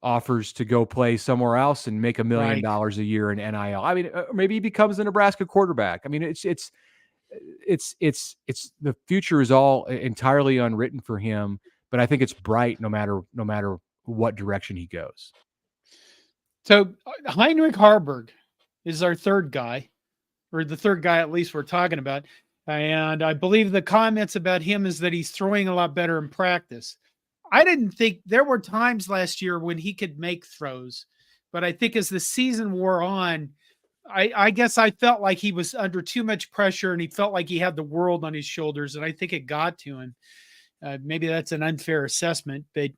offers to go play somewhere else and make $1 million right. a year in NIL. I mean, maybe he becomes a Nebraska quarterback. I mean, it's the future is all entirely unwritten for him, but I think it's bright no matter what direction he goes. So Heinrich Harburg is our third guy, or the third guy at least we're talking about. And I believe the comments about him is that he's throwing a lot better in practice. I didn't think there were times last year when he could make throws, but I think as the season wore on, I guess I felt like he was under too much pressure and he felt like he had the world on his shoulders. And I think it got to him. Maybe that's an unfair assessment, but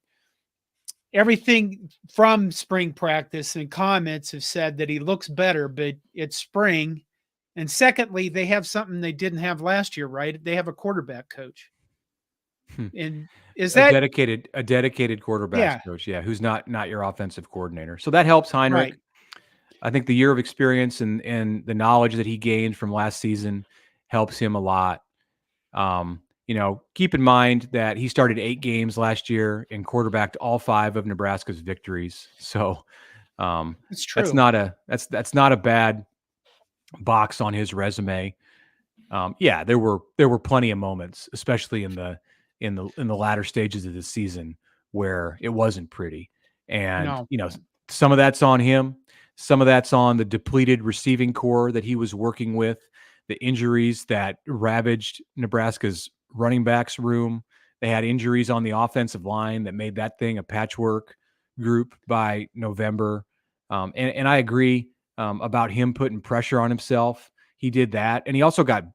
everything from spring practice and comments have said that he looks better, but it's spring. And secondly, they have something they didn't have last year, right? They have a quarterback coach. And is a that, dedicated quarterbacks yeah, coach, yeah, who's not your offensive coordinator. So that helps Heinrich. right. I think the year of experience and the knowledge that he gained from last season helps him a lot. Keep in mind that he started 8 games last year and quarterbacked all 5 of Nebraska's victories. So It's that's true. not a bad box on his resume. Yeah, there were plenty of moments, especially in the latter stages of the season, where it wasn't pretty. And No, some of that's on him, some of that's on the depleted receiving core that he was working with, the injuries that ravaged Nebraska's running backs room. They had injuries on the offensive line that made that thing a patchwork group by November. And I agree about him putting pressure on himself. He did that, and he also got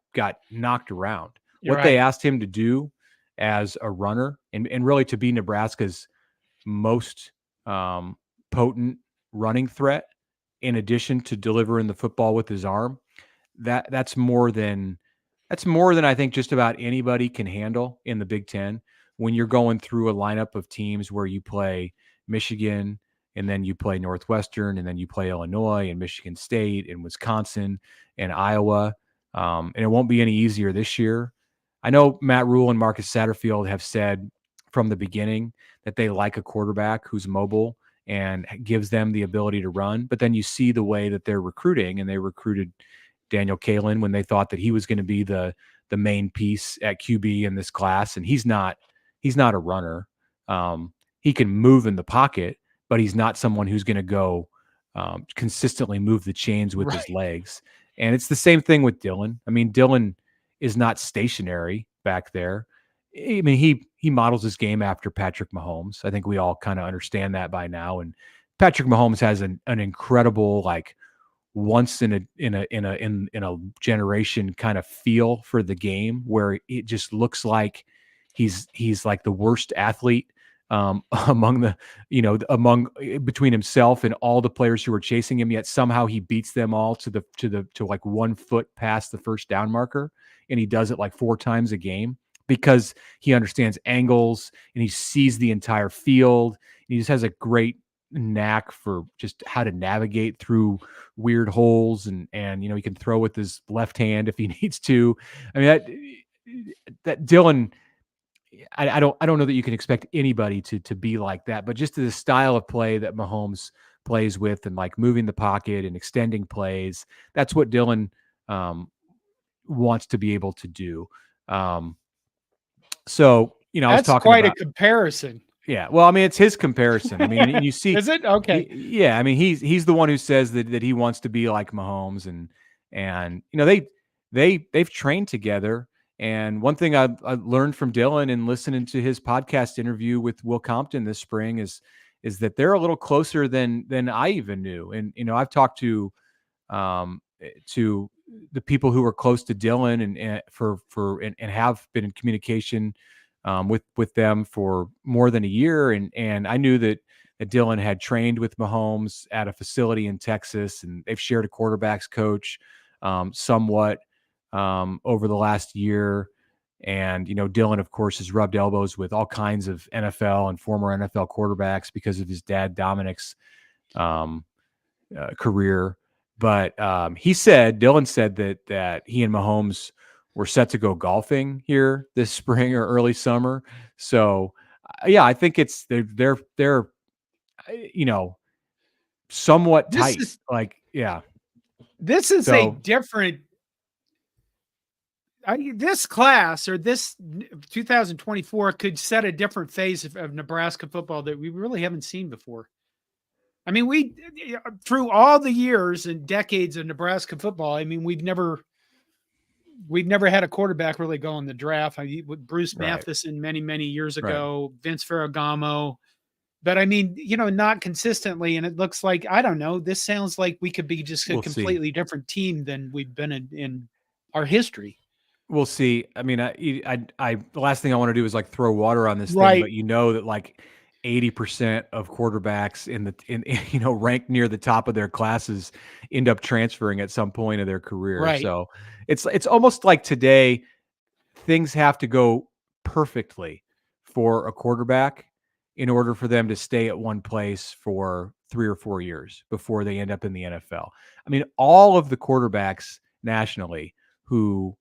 knocked around. you're What they right. asked him to do as a runner, and really to be Nebraska's most potent running threat, in addition to delivering the football with his arm, that's more than I think just about anybody can handle in the Big Ten. When you're going through a lineup of teams where you play Michigan, and then you play Northwestern, and then you play Illinois and Michigan State and Wisconsin and Iowa, and it won't be any easier this year. I know Matt Rule and Marcus Satterfield have said from the beginning that they like a quarterback who's mobile and gives them the ability to run. But then you see the way that they're recruiting, and they recruited Daniel Kaelin when they thought that he was going to be the main piece at QB in this class, and he's not a runner. He can move in the pocket, but he's not someone who's going to go consistently move the chains with his Right. legs. And it's the same thing with Dylan. I mean, Dylan is not stationary back there. I mean, he models his game after Patrick Mahomes. I think we all kind of understand that by now. And Patrick Mahomes has an incredible, like, once in a generation kind of feel for the game, where it just looks like he's like the worst athlete among among between himself and all the players who are chasing him, yet somehow he beats them all to like 1 foot past the first down marker, and he does it like 4 times a game because he understands angles and he sees the entire field. He just has a great knack for just how to navigate through weird holes, and he can throw with his left hand if he needs to. I mean, that Dylan, I don't know that you can expect anybody to be like that, but just the style of play that Mahomes plays with, and like moving the pocket and extending plays, that's what Dylan wants to be able to do. So I was That's talking quite a about. comparison. Yeah, well, I mean, it's his comparison. I mean, and you see, Is it? Okay. yeah, I mean, he's the one who says that he wants to be like Mahomes, and they've trained together. And one thing I learned from Dylan and listening to his podcast interview with Will Compton this spring is that they're a little closer than I even knew. And I've talked to the people who are close to Dylan and have been in communication with them for more than a year, and I knew that Dylan had trained with Mahomes at a facility in Texas, and they've shared a quarterbacks coach somewhat over the last year. And Dylan, of course, has rubbed elbows with all kinds of NFL and former NFL quarterbacks because of his dad Dominic's um, career. But Dylan said that he and Mahomes were set to go golfing here this spring or early summer. So yeah, I think they're somewhat This tight. is Like, yeah. this is a So different this class or this 2024 could set a different phase of Nebraska football that we really haven't seen before. I mean, we through all the years and decades of Nebraska football, I mean, we've never had a quarterback really go in the draft. With Bruce right, Matheson many years right. ago, Vince Ferragamo, but I mean, not consistently. And it looks like, I don't know, this sounds like we could be just a We'll see. completely different team than we've been in our history. We'll see. I mean, the last thing I want to do is like throw water on this thing, but Right. that like 80% of quarterbacks ranked near the top of their classes end up transferring at some point of their career. Right. So it's almost like today things have to go perfectly for a quarterback in order for them to stay at one place for 3 or 4 years before they end up in the NFL. I mean, all of the quarterbacks nationally who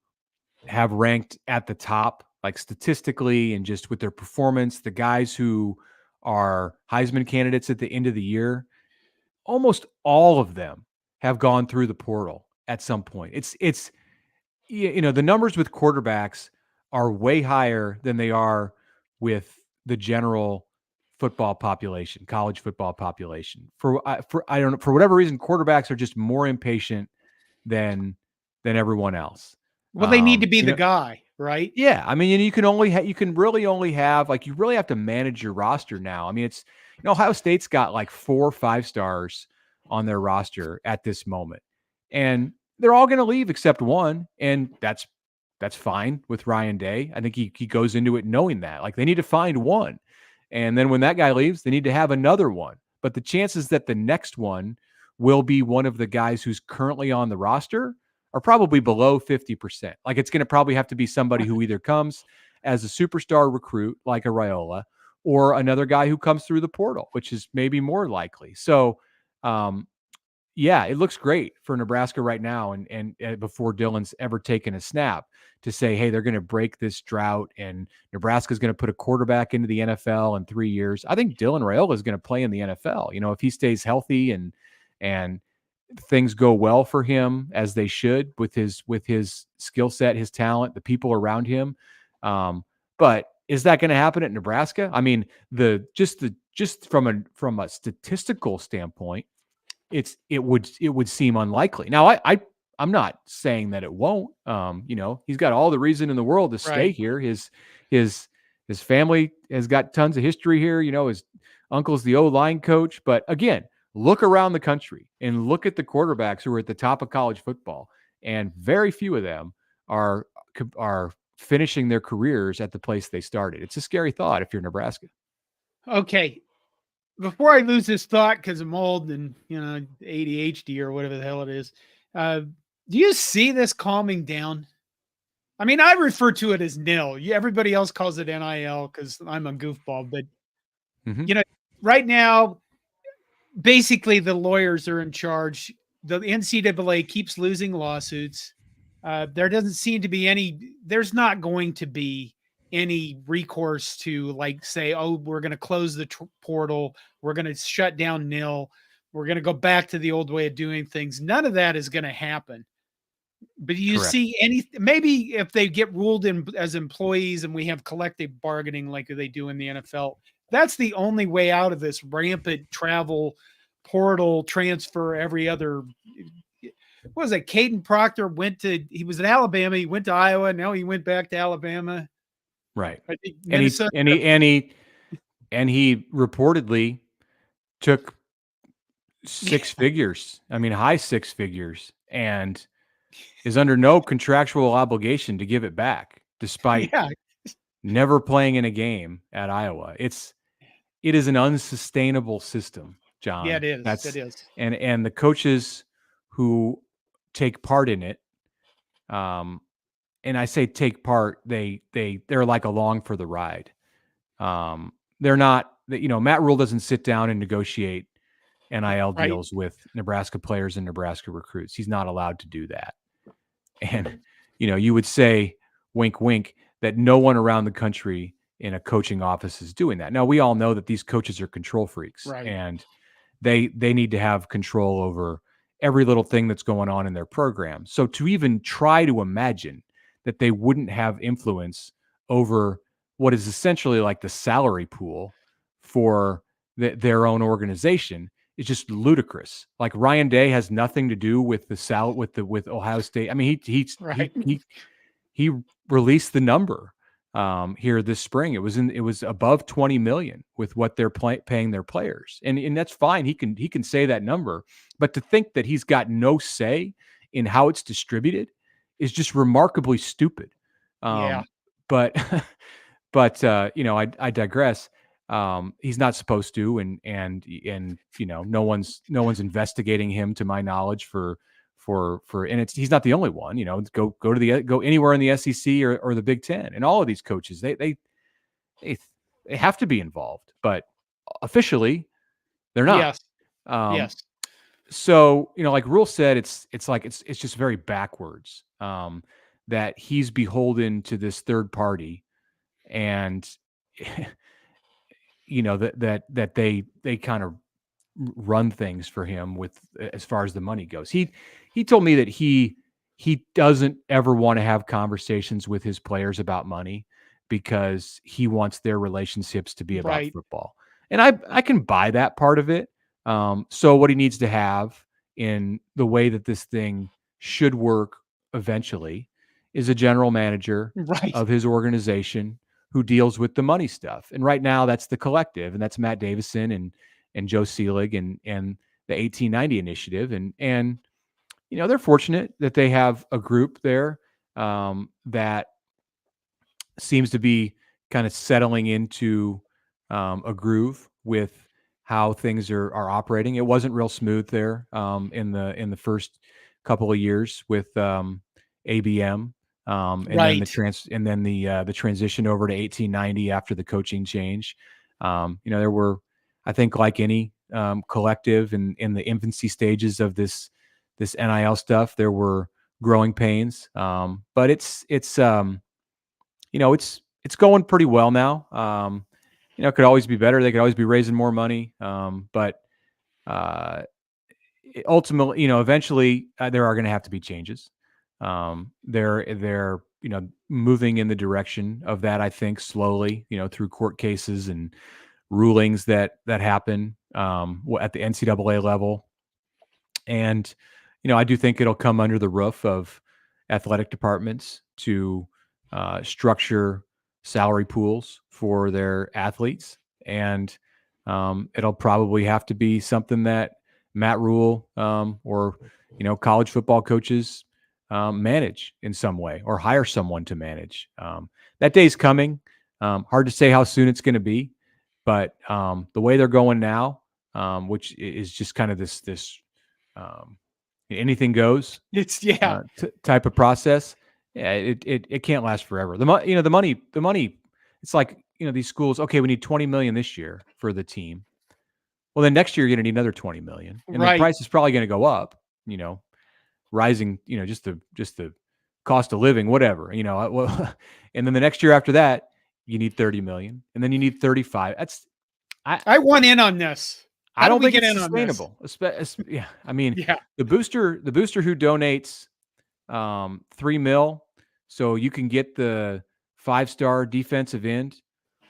have ranked at the top, like statistically and just with their performance, the guys who are Heisman candidates at the end of the year, almost all of them have gone through the portal at some point. It's the numbers with quarterbacks are way higher than they are with the general football population, college football population. For I don't know, for whatever reason, quarterbacks are just more impatient than everyone else. Well, they need to be the guy, right? Yeah, I mean, you can really only have you really have to manage your roster now. I mean, it's Ohio State's got like 4 5-stars on their roster at this moment, and they're all going to leave except one, and that's fine with Ryan Day. I think he goes into it knowing that like they need to find one, and then when that guy leaves, they need to have another one. But the chances that the next one will be one of the guys who's currently on the roster are probably below 50%. Like it's going to probably have to be somebody who either comes as a superstar recruit like a Raiola or another guy who comes through the portal, which is maybe more likely. So, yeah, it looks great for Nebraska right now. And before Dylan's ever taken a snap to say, hey, they're going to break this drought and Nebraska's going to put a quarterback into the NFL in 3 years. I think Dylan Raiola is going to play in the NFL. If he stays healthy and things go well for him as they should with his skill set, his talent, the people around him. But is that going to happen at Nebraska? I mean, just from a statistical standpoint, it would seem unlikely. Now, I'm not saying that it won't. He's got all the reason in the world to stay Right. here. His family has got tons of history here. His uncle's the O-line coach. But again, look around the country and look at the quarterbacks who are at the top of college football, and very few of them are finishing their careers at the place they started. It's a scary thought if you're Nebraska. Okay. Before I lose this thought because I'm old and ADHD or whatever the hell it is, do you see this calming down? I mean, I refer to it as nil. Everybody else calls it NIL because I'm a goofball. But right now, basically the lawyers are in charge. The NCAA keeps losing lawsuits. There doesn't seem to be any. There's not going to be any recourse to say, oh, we're going to close the portal, we're going to shut down nil, we're going to go back to the old way of doing things. None of that is going to happen. But do you Correct. see any, maybe if they get ruled in as employees and we have collective bargaining like they do in the NFL, that's the only way out of this rampant travel portal transfer every other. What was it? Caden Proctor he was in Alabama, he went to Iowa, now he went back to Alabama. Right. I think Minnesota, and he reportedly took 6 figures. I mean, high 6 figures, and is under no contractual obligation to give it back, despite never playing in a game at Iowa. It is an unsustainable system, John. Yeah, it is. It is. And the coaches who take part in it, and I say take part, they're like along for the ride. They're not, Matt Rule doesn't sit down and negotiate NIL deals with Nebraska players and Nebraska recruits. He's not allowed to do that. And, you would say, wink, wink, that no one around the country in a coaching office is doing that. Now, we all know that these coaches are control freaks, and they need to have control over every little thing that's going on in their program. So to even try to imagine that they wouldn't have influence over what is essentially like the salary pool for their own organization is just ludicrous. Like Ryan Day has nothing to do with with Ohio State. I mean, he released the number here this spring. It was above 20 million with what they're paying their players, and that's fine. He can say that number, but to think that he's got no say in how it's distributed is just remarkably stupid. But I digress. He's not supposed to, and no one's investigating him to my knowledge for and he's not the only one. Go anywhere in the SEC or the Big Ten, and all of these coaches they have to be involved, but officially they're not. Yes. Yes. So, like Rule said, it's just very backwards, that he's beholden to this third party, and that they kind of run things for him with as far as the money goes. He told me that he doesn't ever want to have conversations with his players about money because he wants their relationships to be about Right. football. And I can buy that part of it. So what he needs to have in the way that this thing should work eventually is a general manager Right. of his organization who deals with the money stuff. And right now that's the collective, and that's Matt Davison and Joe Selig and the 1890 initiative. And they're fortunate that they have a group there that seems to be kind of settling into a groove with how things are operating. It wasn't real smooth there in the first couple of years with ABM. And then the transition over to 1890 after the coaching change. There were, I think, like any collective in the infancy stages of this NIL stuff, there were growing pains. But it's going pretty well now. It could always be better. They could always be raising more money. But ultimately, eventually there are going to have to be changes. They're moving in the direction of that, I think, slowly, through court cases and rulings that happen at the NCAA level. And, I do think it'll come under the roof of athletic departments to structure salary pools for their athletes. And it'll probably have to be something that Matt Rule or college football coaches manage in some way, or hire someone to manage. That day's coming. Hard to say how soon it's going to be, but the way they're going now, which is just kind of this anything goes type of process. Yeah, it can't last forever. The money. It's like, these schools. Okay, we need $20 million this year for the team. Well, then next year you're going to need another $20 million, and the price is probably going to go up. Rising. Just the cost of living, whatever. And then the next year after that, you need 30 million, and then you need 35. I want in on this. I don't think it's sustainable. Yeah, I mean, the booster who donates $3 million, so you can get the 5-star defensive end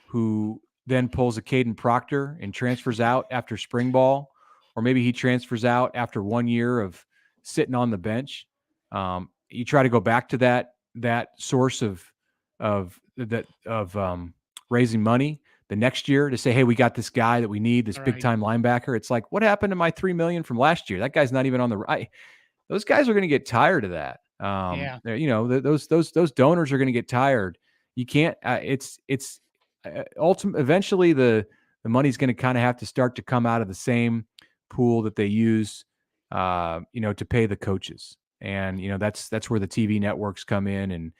who then pulls a Caden Proctor and transfers out after spring ball, or maybe he transfers out after 1 year of sitting on the bench. You try to go back to that source of raising money the next year to say, hey, we got this guy that we need, this big time linebacker. It's like, what happened to my $3 million from last year? That guy's not even on the right. Those guys are going to get tired of that. Those donors are going to get tired. You can't. Eventually the money's going to kind of have to start to come out of the same pool that they use, to pay the coaches. And that's where the TV networks come in. And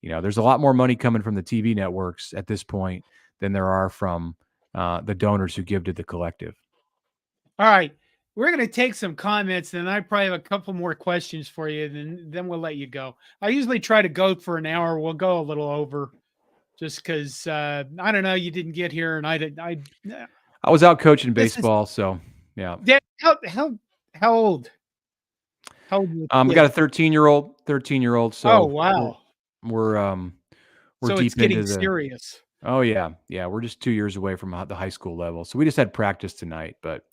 there's a lot more money coming from the TV networks at this point than there are from the donors who give to the collective. All right. We're going to take some comments, and I probably have a couple more questions for you, and then we'll let you go. I usually try to go for an hour. We'll go a little over just because, I don't know, you didn't get here, and I was out coaching baseball, so yeah. How old? How old? We got a 13-year-old. So oh, wow. We're so deep it's getting into serious. Oh yeah. We're just 2 years away from the high school level. So we just had practice tonight, but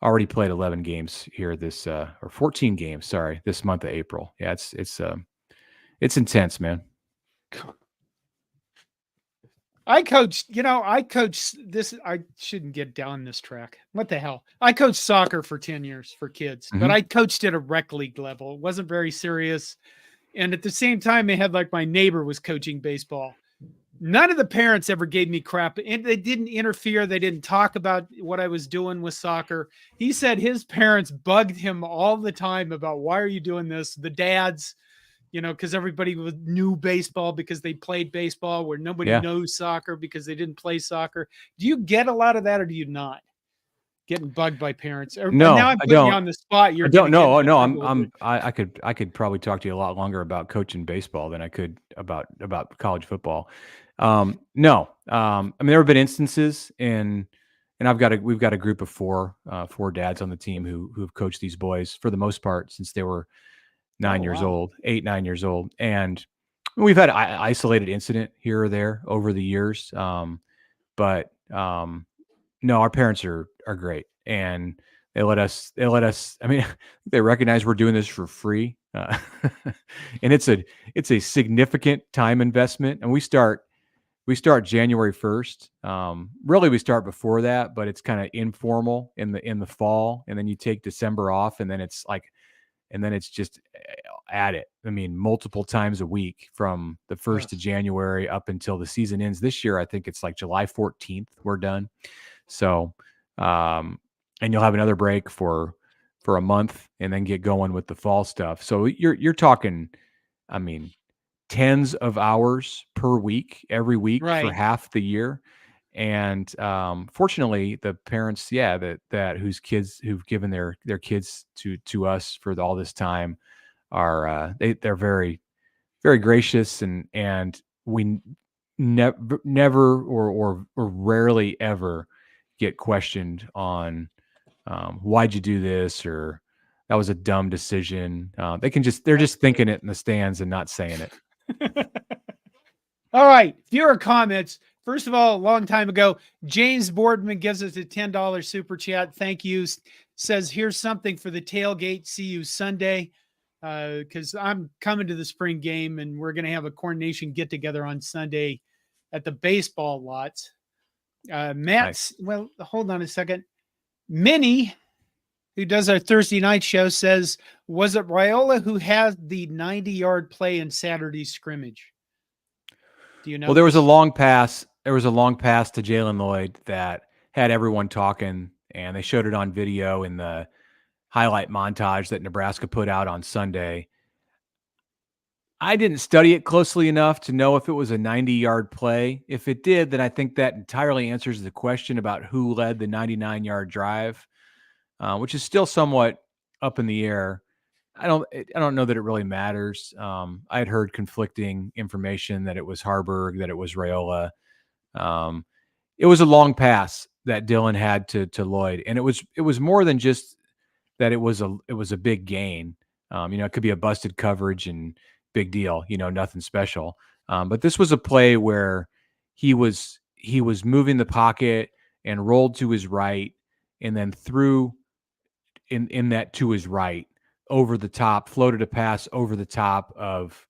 already played 11 games here or 14 games. Sorry, this month of April. Yeah, it's intense, man. I coached this. I shouldn't get down this track. What the hell? I coached soccer for 10 years for kids, but I coached at a rec league level. It wasn't very serious. And at the same time, they had my neighbor was coaching baseball. None of the parents ever gave me crap, and they didn't interfere. They didn't talk about what I was doing with soccer. He said his parents bugged him all the time about, why are you doing this? The dads, because everybody knew baseball because they played baseball, where nobody Yeah. knows soccer because they didn't play soccer. Do you get a lot of that, or do you not? Getting bugged by parents. Now No, I'm I putting you don't. on the spot. I You're going don't to get know. into No, trouble. I could probably talk to you a lot longer about coaching baseball than I could about college football. No, I mean, there have been instances and we've got a group of four dads on the team who've coached these boys for the most part since they were Oh, 9 years wow. old, 8, 9 years old. And we've had isolated incident here or there over the years. But no, our parents are great, and they let us. I mean, they recognize we're doing this for free, and it's a significant time investment. And we start January 1st. Really, we start before that, but it's kind of informal in the fall, and then you take December off, and then it's just at it. I mean, multiple times a week from the 1st of January up until the season ends. This year, I think it's like July 14th. We're done. So, and you'll have another break for a month and then get going with the fall stuff. So you're talking, I mean, tens of hours per week, every week for Right. half the year. And fortunately, the parents, yeah, that whose kids who've given their kids to us for all this time are they're very very gracious, and we never or rarely ever get questioned on why'd you do this, or that was a dumb decision. They're That's just good. thinking it in the stands and not saying it. All right. Viewer comments. First of all, a long time ago, James Boardman gives us a $10 super chat. Thank you. Says, here's something for the tailgate. See you Sunday. Because I'm coming to the spring game and we're going to have a coordination get together on Sunday at the baseball lots. Nice. Well, hold on a second. Minnie, who does our Thursday night show, says, was it Raiola who had the 90-yard play in Saturday's scrimmage? Do you know Well, there was a this? long pass. There was a long pass to Jalen Lloyd that had everyone talking, and they showed it on video in the highlight montage that Nebraska put out on Sunday. I didn't study it closely enough to know if it was a 90-yard play. If it did, then I think that entirely answers the question about who led the 99-yard drive, which is still somewhat up in the air. I don't know that it really matters. I had heard conflicting information that it was Harburg, that it was Raiola. Um, it was a long pass that Dylan had to Lloyd, and it was more than just that it was a big gain. It could be a busted coverage and big deal, nothing special. But this was a play where he was moving the pocket and rolled to his right and then threw in that to his right over the top, floated a pass over the top of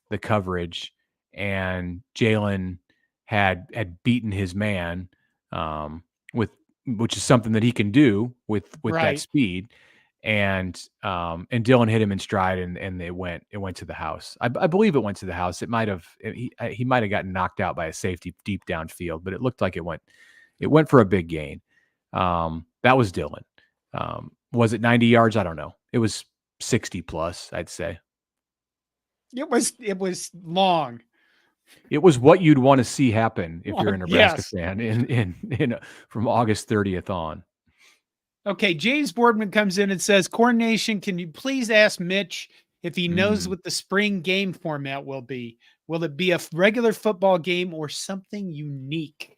the coverage, and Jalen had beaten his man with which is something that he can do with that Right. speed. And Dylan hit him in stride, and it went to the house. I believe it went to the house. It might have he might have gotten knocked out by a safety deep downfield, but it looked like it went for a big gain. That was Dylan. Was it 90 yards? I don't know. It was 60 plus, I'd say. It was long. It was what you'd want to see happen if you're a Nebraska Yes. fan in from August 30th on. Okay, James Boardman comes in and says, coordination, can you please ask Mitch if he knows Mm. what the spring game format will be? Will it be a regular football game or something unique?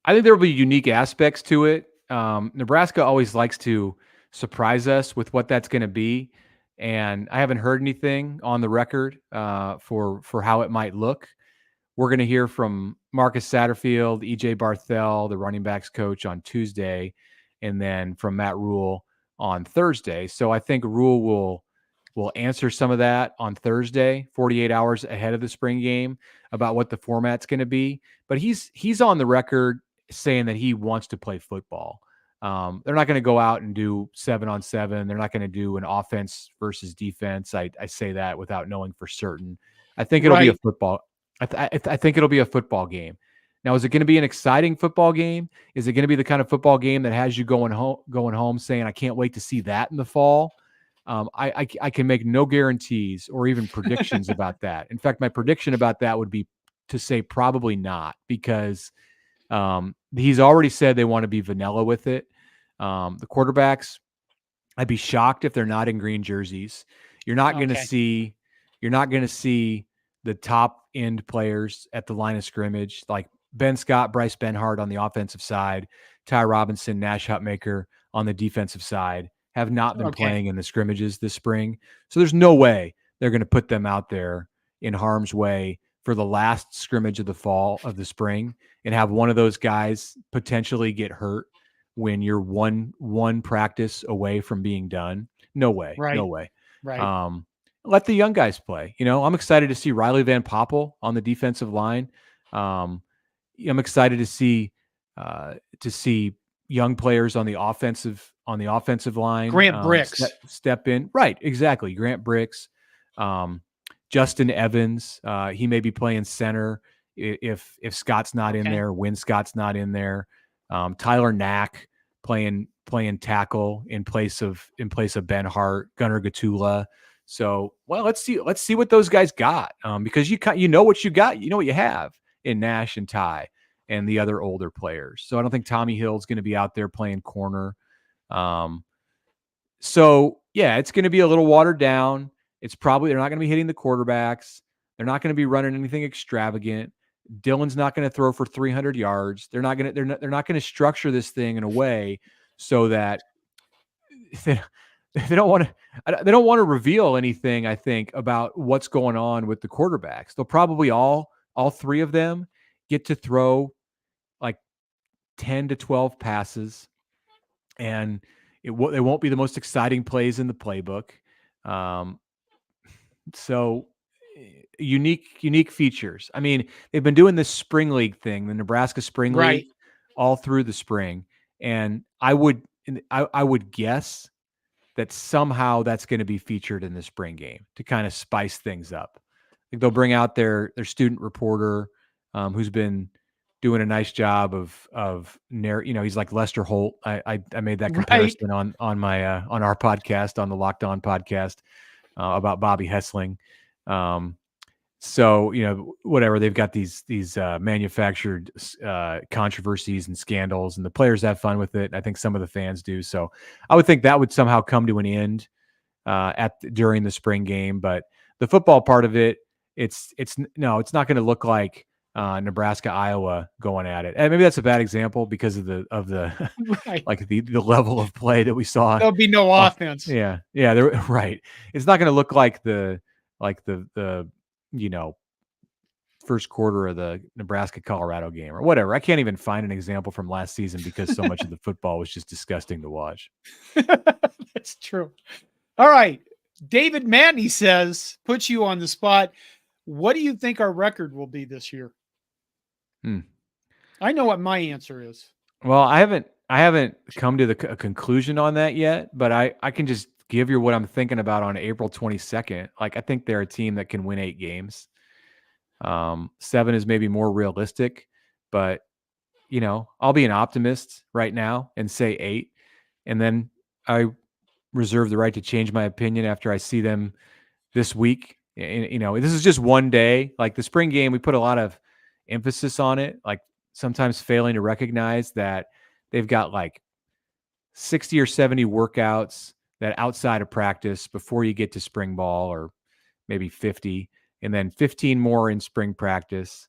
I think there will be unique aspects to it. Nebraska always likes to surprise us with what that's going to be, and I haven't heard anything on the record for how it might look. We're going to hear from Marcus Satterfield, EJ Barthel, the running backs coach, on Tuesday, and then from Matt Rule on Thursday. So I think Rule will answer some of that on Thursday, 48 hours ahead of the spring game, about what the format's going to be. But he's on the record saying that he wants to play football. They're not going to go out and do 7-on-7. They're not going to do an offense versus defense. I say that without knowing for certain. I think it'll be a Right. football. I think it'll be a football game. Now, is it going to be an exciting football game? Is it going to be the kind of football game that has you going home saying, I can't wait to see that in the fall? I can make no guarantees or even predictions about that. In fact, my prediction about that would be to say probably not, because he's already said they want to be vanilla with it. The quarterbacks, I'd be shocked if they're not in green jerseys. You're not going to Okay. see the top end players at the line of scrimmage, like Ben Scott, Bryce Benhart on the offensive side, Ty Robinson, Nash Hutmaker on the defensive side, have not been Okay. playing in the scrimmages this spring. So there's no way they're going to put them out there in harm's way for the last scrimmage of the spring, and have one of those guys potentially get hurt when you're one practice away from being done. No way. No Right. way. Right. Um, let the young guys play. I'm excited to see Riley Van Poppel on the defensive line. I'm excited to see young players on the offensive line Grant Bricks. step in. Right, exactly. Grant Bricks, Justin Evans. He may be playing center if Scott's not in Okay. there. When Scott's not in there, Tyler Knack playing tackle in place of Ben Hart, Gunnar Gatula. So, well, let's see what those guys got, because you know what you got, you know what you have in Nash and Ty and the other older players. So I don't think Tommy Hill's going to be out there playing corner. So yeah, it's going to be a little watered down. It's probably, they're not going to be hitting the quarterbacks. They're not going to be running anything extravagant. Dylan's not going to throw for 300 yards. They're not going to structure this thing in a way so that they don't want to reveal anything, I think, about what's going on with the quarterbacks. They'll probably all three of them get to throw like 10 to 12 passes, and they won't be the most exciting plays in the playbook. So unique features. I mean, they've been doing this spring league thing, the Nebraska spring Right. league, all through the spring. And I would guess that somehow that's going to be featured in the spring game to kind of spice things up. I think they'll bring out their student reporter, who's been doing a nice job of he's like Lester Holt. I made that Right. comparison on my on our podcast, on the Locked On podcast, about Bobby Hessling. So, whatever, they've got these manufactured controversies and scandals, and the players have fun with it. I think some of the fans do. So I would think that would somehow come to an end during the spring game. But the football part of it, it's not going to look like Nebraska, Iowa going at it. And maybe that's a bad example because of the Right. like the level of play that we saw. There'll be no offense. Yeah. They're right. It's not going to look like the first quarter of the Nebraska Colorado game or whatever. I can't even find an example from last season because so much of the football was just disgusting to watch. That's true. All right. David Matney says, puts you on the spot. What do you think our record will be this year? I know what my answer is. Well, I haven't come to a conclusion on that yet, but I can just give you what I'm thinking about on April 22nd. Like, I think they're a team that can win 8 games. 7 is maybe more realistic, but I'll be an optimist right now and say 8. And then I reserve the right to change my opinion after I see them this week. This is just one day. Like the spring game, we put a lot of emphasis on it, like sometimes failing to recognize that they've got like 60 or 70 workouts that outside of practice before you get to spring ball, or maybe 50, and then 15 more in spring practice,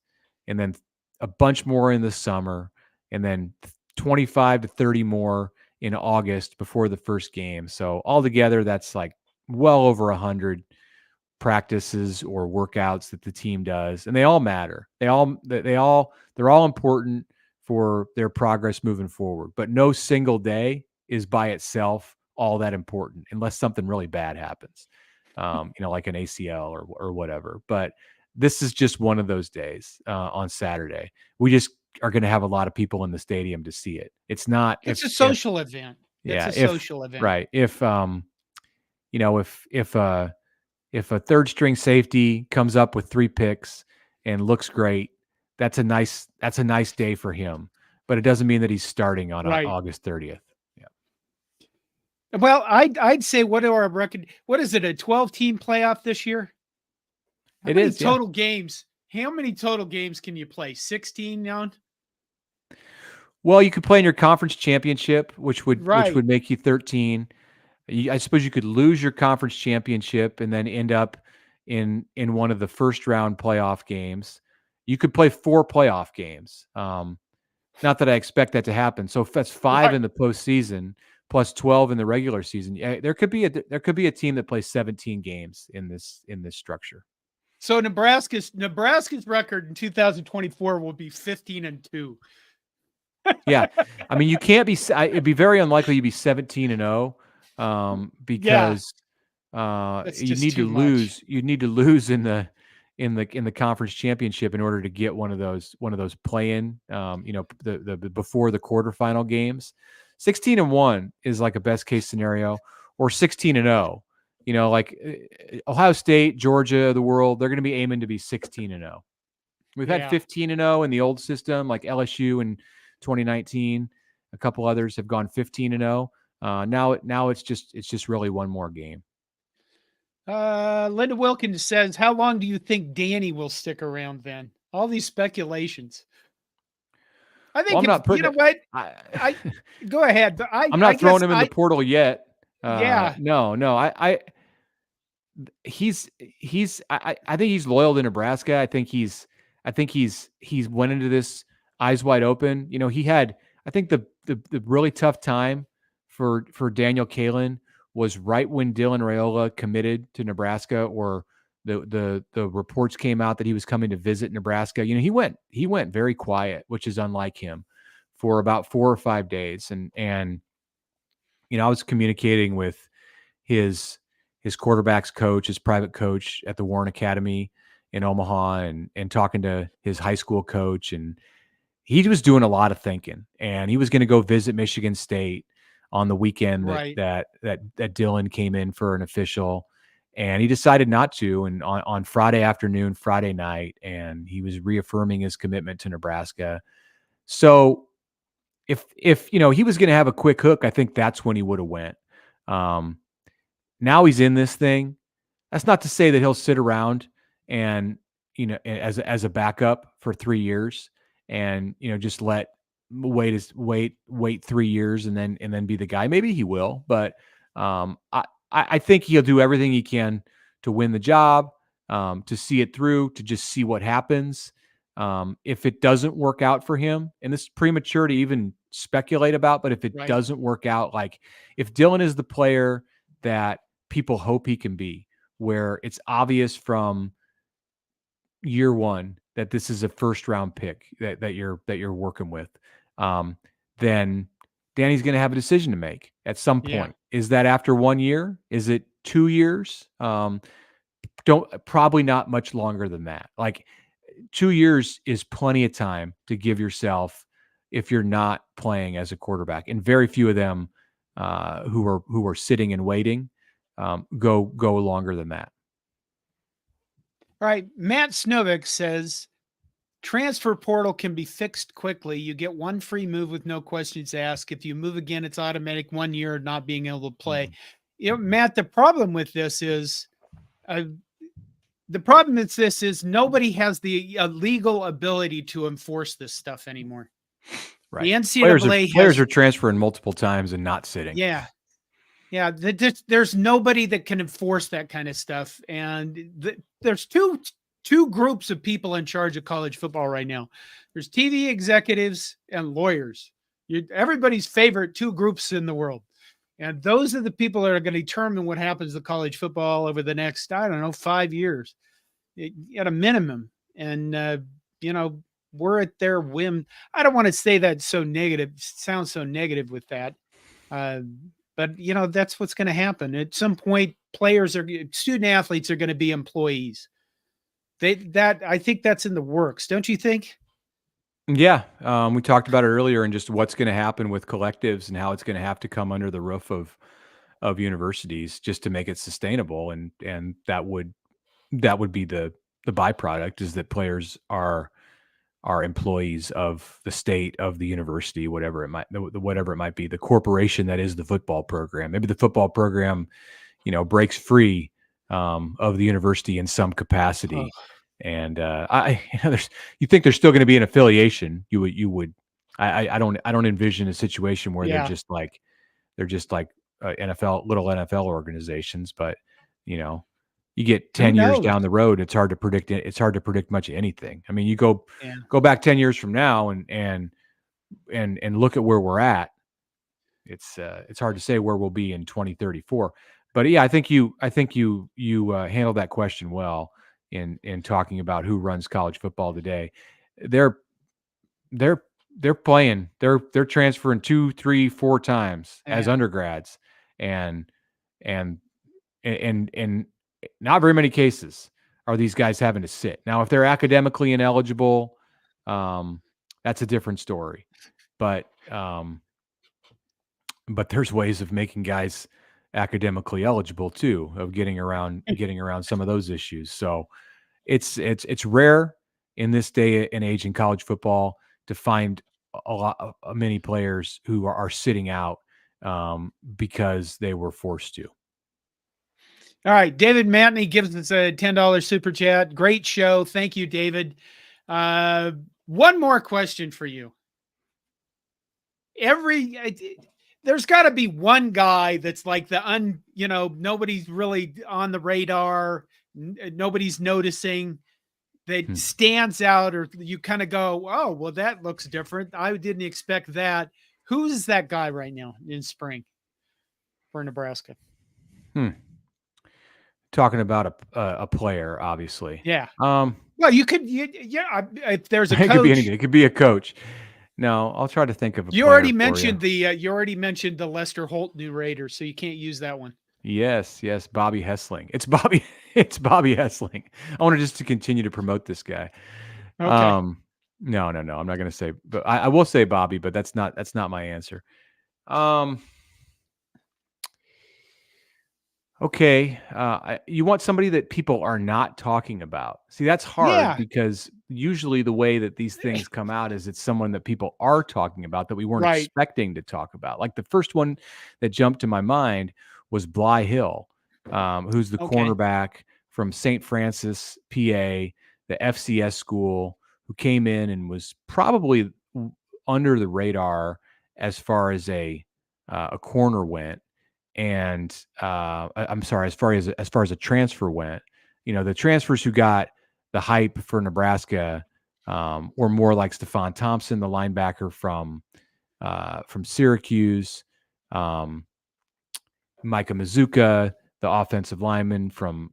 and then a bunch more in the summer, and then 25 to 30 more in August before the first game. So altogether, that's like well over 100 practices or workouts that the team does, and they all matter. They're all important for their progress moving forward. But no single day is by itself all that important unless something really bad happens, like an ACL or whatever. But this is just one of those days on Saturday. We just are going to have a lot of people in the stadium to see it. It's not. It's a social event. Yeah, it's a social event. Right. If a third string safety comes up with 3 picks and looks great, that's a nice day for him. But it doesn't mean that he's starting on Right. August 30th. Yeah. Well, I'd say what are our record? What is it? A 12-team playoff this year? How It many is, yeah. total games? How many total games can you play? 16 now? Well, you could play in your conference championship, which Right. would make you 13. I suppose you could lose your conference championship and then end up in one of the first round playoff games. You could play 4 playoff games. Not that I expect that to happen. So if that's 5 Right. in the postseason plus 12 in the regular season, there could be a team that plays 17 games in this structure. So Nebraska's record in 2024 will be 15-2. Yeah, I mean, you can't be. It'd be very unlikely you'd be 17-0, Yeah, because that's you just need to too much. lose. You need to lose in the conference championship in order to get one of those play-in. The before the quarterfinal games. 16-1 is like a best case scenario, or 16-0. Like Ohio State, Georgia, the world, they're going to be aiming to be 16-0. We've had Yeah. 15-0 in the old system, like LSU in 2019. A couple others have gone 15-0. Now it's just really one more game. Linda Wilkins says, "How long do you think Danny will stick around then?" All these speculations. I Well, think I'm if not you putting know it. what, I, I go ahead, but I'm I not throwing guess him in the portal yet. yeah, No. I think he's loyal to Nebraska. I think he's went into this eyes wide open. He had, I think the really tough time for Daniel Kaelin was right when Dylan Raiola committed to Nebraska, or the reports came out that he was coming to visit Nebraska. He went very quiet, which is unlike him, for about 4 or 5 days. And I was communicating with his quarterback's coach, his private coach at the Warren Academy in Omaha, and talking to his high school coach, and he was doing a lot of thinking, and he was going to go visit Michigan State on the weekend right. that Dylan came in for an official, and he decided not to. And on Friday afternoon, Friday night, and he was reaffirming his commitment to Nebraska. So if he was going to have a quick hook, I think that's when he would have went. Um, Now he's in this thing. That's not to say that he'll sit around and as a backup for 3 years, and just wait 3 years and then be the guy. Maybe he will, but I think he'll do everything he can to win the job, to see it through, to just see what happens. If it doesn't work out for him, and this is premature to even speculate about, but if it Right. doesn't work out, like if Dylan is the player that people hope he can be, where it's obvious from year one that this is a first round pick that you're working with, then Danny's going to have a decision to make at some Yeah. point. Is that after 1 year? Is it 2 years? Don't Probably not much longer than that. Like 2 years is plenty of time to give yourself if you're not playing as a quarterback, and very few of them who are sitting and waiting go longer than that. All right. Matt Snovick says, transfer portal can be fixed quickly. You get one free move with no questions asked. If you move again, it's automatic 1 year of not being able to play. Matt, the problem with this is uh, nobody has the legal ability to enforce this stuff anymore. The Right. NCAA Players has, are transferring multiple times and not sitting. yeah, yeah. There's nobody that can enforce that kind of stuff, and there's two groups of people in charge of college football right now. There's TV executives and lawyers. Everybody's favorite two groups in the world. And those are the people that are going to determine what happens to college football over the next, I don't know, 5 years at a minimum. And, we're at their whim. I don't want to say that so negative, sounds so negative with that. Uh, but, that's what's going to happen. At some point, student athletes are going to be employees. I think that's in the works, don't you think? Yeah, we talked about it earlier, and just what's going to happen with collectives and how it's going to have to come under the roof of universities just to make it sustainable, and that would be the byproduct is that players are employees of the state, of the university, whatever it might be, the corporation that is the football program. Maybe the football program, breaks free of the university in some capacity. Oh, And you think there's still going to be an affiliation. I don't envision a situation where yeah. they're just like little NFL organizations, but you get Who 10 years knows? down the road, it's hard to predict it. It's hard to predict much of anything. I mean, you go Yeah. back 10 years from now and look at where we're at. It's hard to say where we'll be in 2034. But yeah, I think you handled that question well in talking about who runs college football today. They're playing. They're transferring 2, 3, 4 times as Yeah. undergrads, and and and not very many cases are these guys having to sit. Now, if they're academically ineligible, that's a different story. But there's ways of making guys academically eligible too, of getting around some of those issues. So it's rare in this day and age in college football to find many players who are sitting out because they were forced to. All right. David Mantney gives us a $10 super chat. Great show. Thank you, David. One more question for you. There's got to be one guy that's like nobody's really on the radar. Nobody's noticing, that stands out, or you kind of go, oh, well, that looks different. I didn't expect that. Who's that guy right now in spring for Nebraska? Talking about a player, obviously. Yeah. Well, you could, if there's a coach. It could be anything. It could be a coach. No, I'll try to think of a You player already for mentioned you. you already mentioned the Lester Holt new Raider, so you can't use that one. Yes, Bobby Hessling. It's Bobby Hessling. I wanted just to continue to promote this guy. Okay. No. I'm not going to say, but I will say Bobby, but that's not my answer. Okay. You want somebody that people are not talking about. See, that's hard because usually the way that these things come out is it's someone that people are talking about that we weren't expecting to talk about. Like the first one that jumped to my mind was Bly Hill, who's the cornerback from St. Francis, PA, the FCS school, who came in and was probably under the radar as far as a corner went. And I'm sorry, as far as a transfer went, the transfers who got the hype for Nebraska were more like Stephon Thompson, the linebacker from Syracuse, Micah Mazuka, the offensive lineman from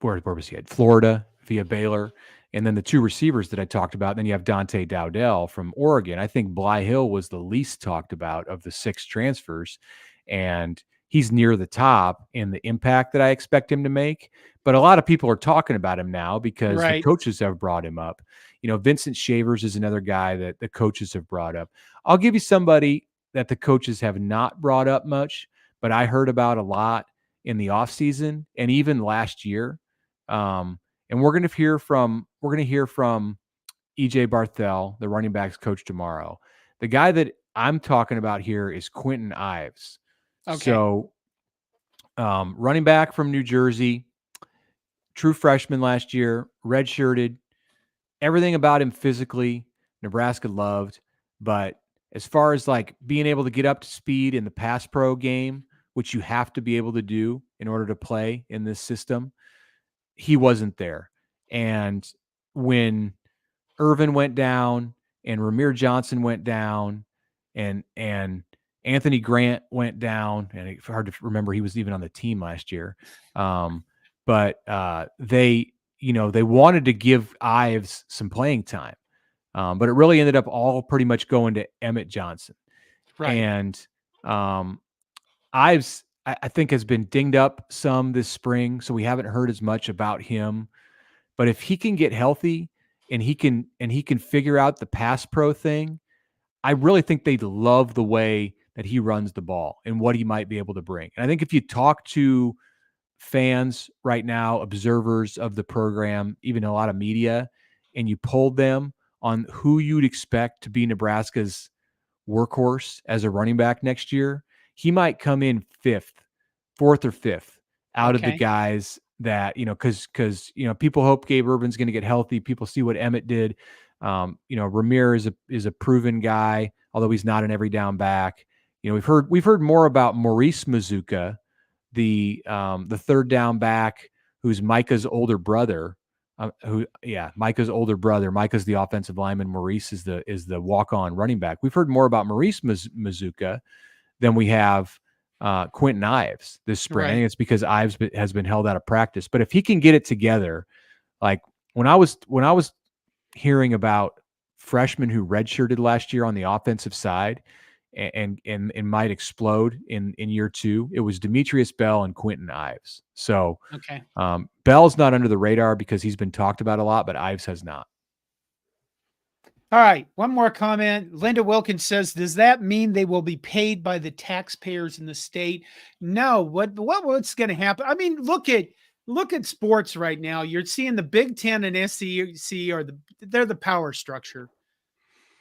where was he at? Florida via Baylor. And then the two receivers that I talked about. Then you have Dante Dowdell from Oregon. I think Bly Hill was the least talked about of the 6 transfers. And he's near the top in the impact that I expect him to make. But a lot of people are talking about him now because the coaches have brought him up. Vincent Shavers is another guy that the coaches have brought up. I'll give you somebody that the coaches have not brought up much, but I heard about a lot in the offseason and even last year. And we're going to hear from EJ Barthel, the running backs coach, tomorrow. The guy that I'm talking about here is Quentin Ives. So, running back from New Jersey, true freshman last year, redshirted. Everything about him physically, Nebraska loved. But as far as like being able to get up to speed in the pass pro game, which you have to be able to do in order to play in this system, he wasn't there. And when Irvin went down and Ramir Johnson went down and Anthony Grant went down, and it's hard to remember he was even on the team last year. But they wanted to give Ives some playing time. But it really ended up all pretty much going to Emmett Johnson. And Ives, I think, has been dinged up some this spring, so we haven't heard as much about him. But if he can get healthy and he can figure out the pass pro thing, I really think they'd love the way that he runs the ball and what he might be able to bring. And I think if you talk to fans right now, observers of the program, even a lot of media, and you polled them on who you'd expect to be Nebraska's workhorse as a running back next year, he might come in fourth or fifth out of the Okay. guys that, because people hope Gabe Urban's going to get healthy. People see what Emmett did. Ramirez is a proven guy, although he's not an every down back. We've heard more about Maurice Mazuka, the third down back, who's Micah's older brother. Micah's older brother. Micah's the offensive lineman. Maurice is the walk-on running back. We've heard more about Maurice Mazuka than we have Quentin Ives this spring. Right. I think it's because Ives has been held out of practice. But if he can get it together, like when I was hearing about freshmen who redshirted last year on the offensive side and might explode in year two, it was Demetrius Bell and Quentin Ives. So Okay. Bell's not under the radar because he's been talked about a lot, but Ives has not. All right. One more comment. Linda Wilkins says, does that mean they will be paid by the taxpayers in the state? No. What's going to happen? I mean, look at sports right now. You're seeing the Big Ten and SEC they're the power structure.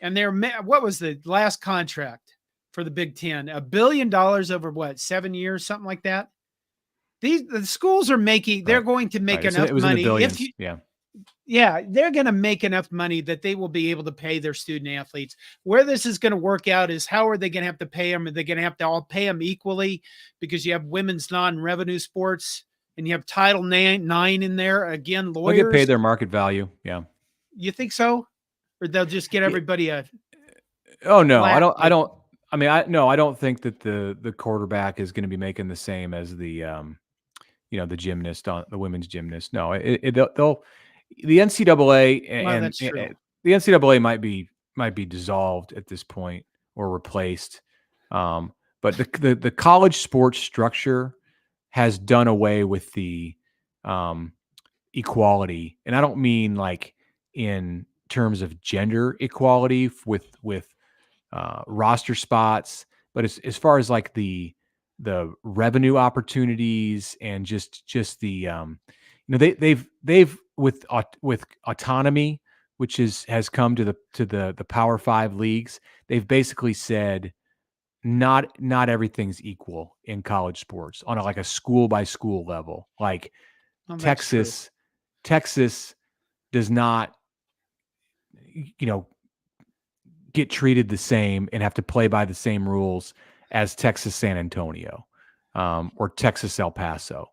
And what was the last contract for the Big Ten? $1 billion over what, 7 years, something like that? The schools are making, they're going to make enough It was money. In the billions. Yeah, they're going to make enough money that they will be able to pay their student athletes. Where this is going to work out is how are they going to have to pay them? Are they going to have to all pay them equally because you have women's non-revenue sports and you have Title IX in there? Again, lawyers. They'll get paid their market value. Yeah. You think so? Or they'll just get everybody Oh, no, I don't think that the quarterback is going to be making the same as the the gymnast, the women's gymnast. No, they'll the NCAA and that's true. The NCAA might be dissolved at this point or replaced. But the college sports structure has done away with the equality, and I don't mean like in terms of gender equality with roster spots, but as far as like the revenue opportunities and just the they've with autonomy, which has come to the Power 5 leagues. They've basically said not everything's equal in college sports on a school by school level. Like Texas does not get treated the same and have to play by the same rules as Texas San Antonio or Texas El Paso.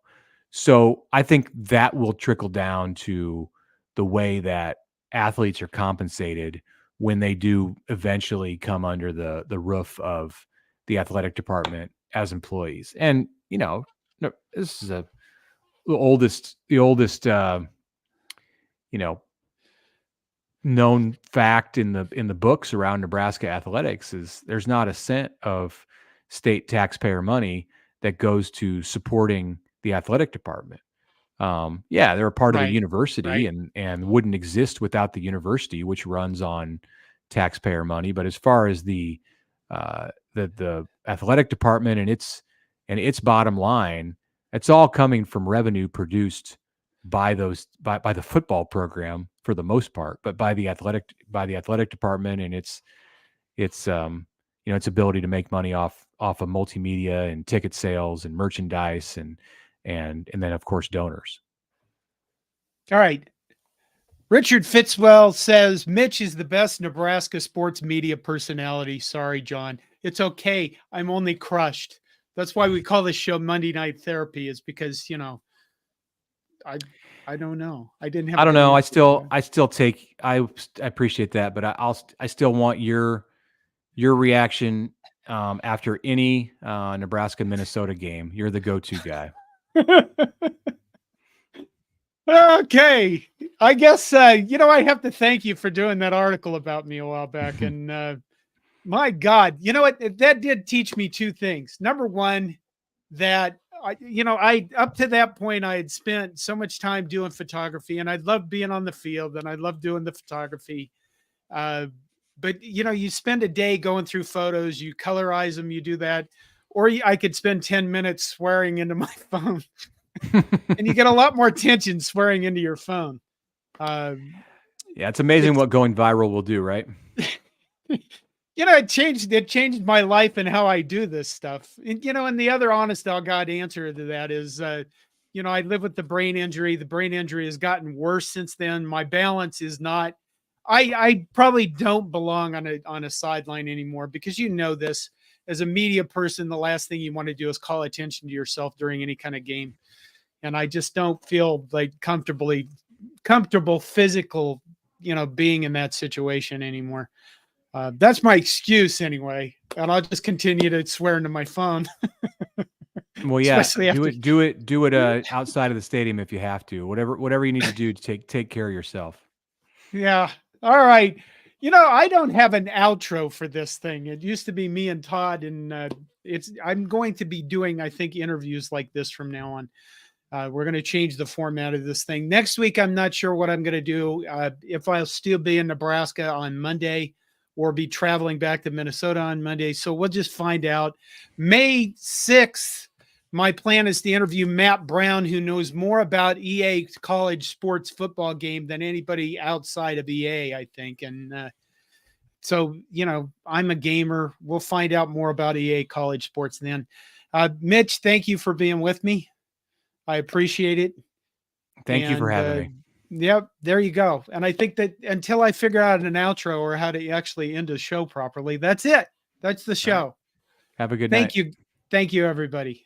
So I think that will trickle down to the way that athletes are compensated when they do eventually come under the roof of the athletic department as employees. And, this is the oldest known fact in the books around Nebraska athletics is there's not a cent of state taxpayer money that goes to supporting the athletic department. They're a part of the university and wouldn't exist without the university, which runs on taxpayer money. But as far as the athletic department and its bottom line, it's all coming from revenue produced by the football program for the most part, but by the athletic department and its ability to make money off of multimedia and ticket sales and merchandise and then of course donors. All right. Richard Fitzwell says Mitch is the best Nebraska sports media personality. Sorry, John. It's okay. I'm only crushed. That's why we call this show Monday Night Therapy, is because, I don't know. I didn't have. I don't know. I appreciate that, but I still want your reaction after any Nebraska Minnesota game. You're the go-to guy. Okay, I guess I have to thank you for doing that article about me a while back, and my God, you know what? That did teach me two things. Number one, that I up to that point I had spent so much time doing photography, and I loved being on the field, and I loved doing the photography. But you spend a day going through photos, you colorize them, you do that, or I could spend 10 minutes swearing into my phone. And you get a lot more attention swearing into your phone. Yeah, it's amazing what going viral will do, right? It changed my life and how I do this stuff. And, and the other honest to God answer to that is, I live with the brain injury. The brain injury has gotten worse since then. My balance is not, I probably don't belong on a sideline anymore, because this as a media person, the last thing you want to do is call attention to yourself during any kind of game. And I just don't feel like comfortable physical, being in that situation anymore. That's my excuse anyway, and I'll just continue to swear into my phone. Well, yeah, Especially after... do it outside of the stadium if you have to. Whatever you need to do to take care of yourself. Yeah. All right. I don't have an outro for this thing. It used to be me and Todd, and I'm going to be doing, I think, interviews like this from now on. We're going to change the format of this thing. Next week, I'm not sure what I'm going to do. If I'll still be in Nebraska on Monday or be traveling back to Minnesota on Monday. So we'll just find out. May 6th, my plan is to interview Matt Brown, who knows more about EA college sports football game than anybody outside of EA, I think. And so, I'm a gamer. We'll find out more about EA college sports then. Mitch, thank you for being with me. I appreciate it. Thank you for having me. Yep, there you go. And I think that until I figure out an outro or how to actually end a show properly, that's it. That's the show. Right. Have a good night. Thank you. Thank you, everybody.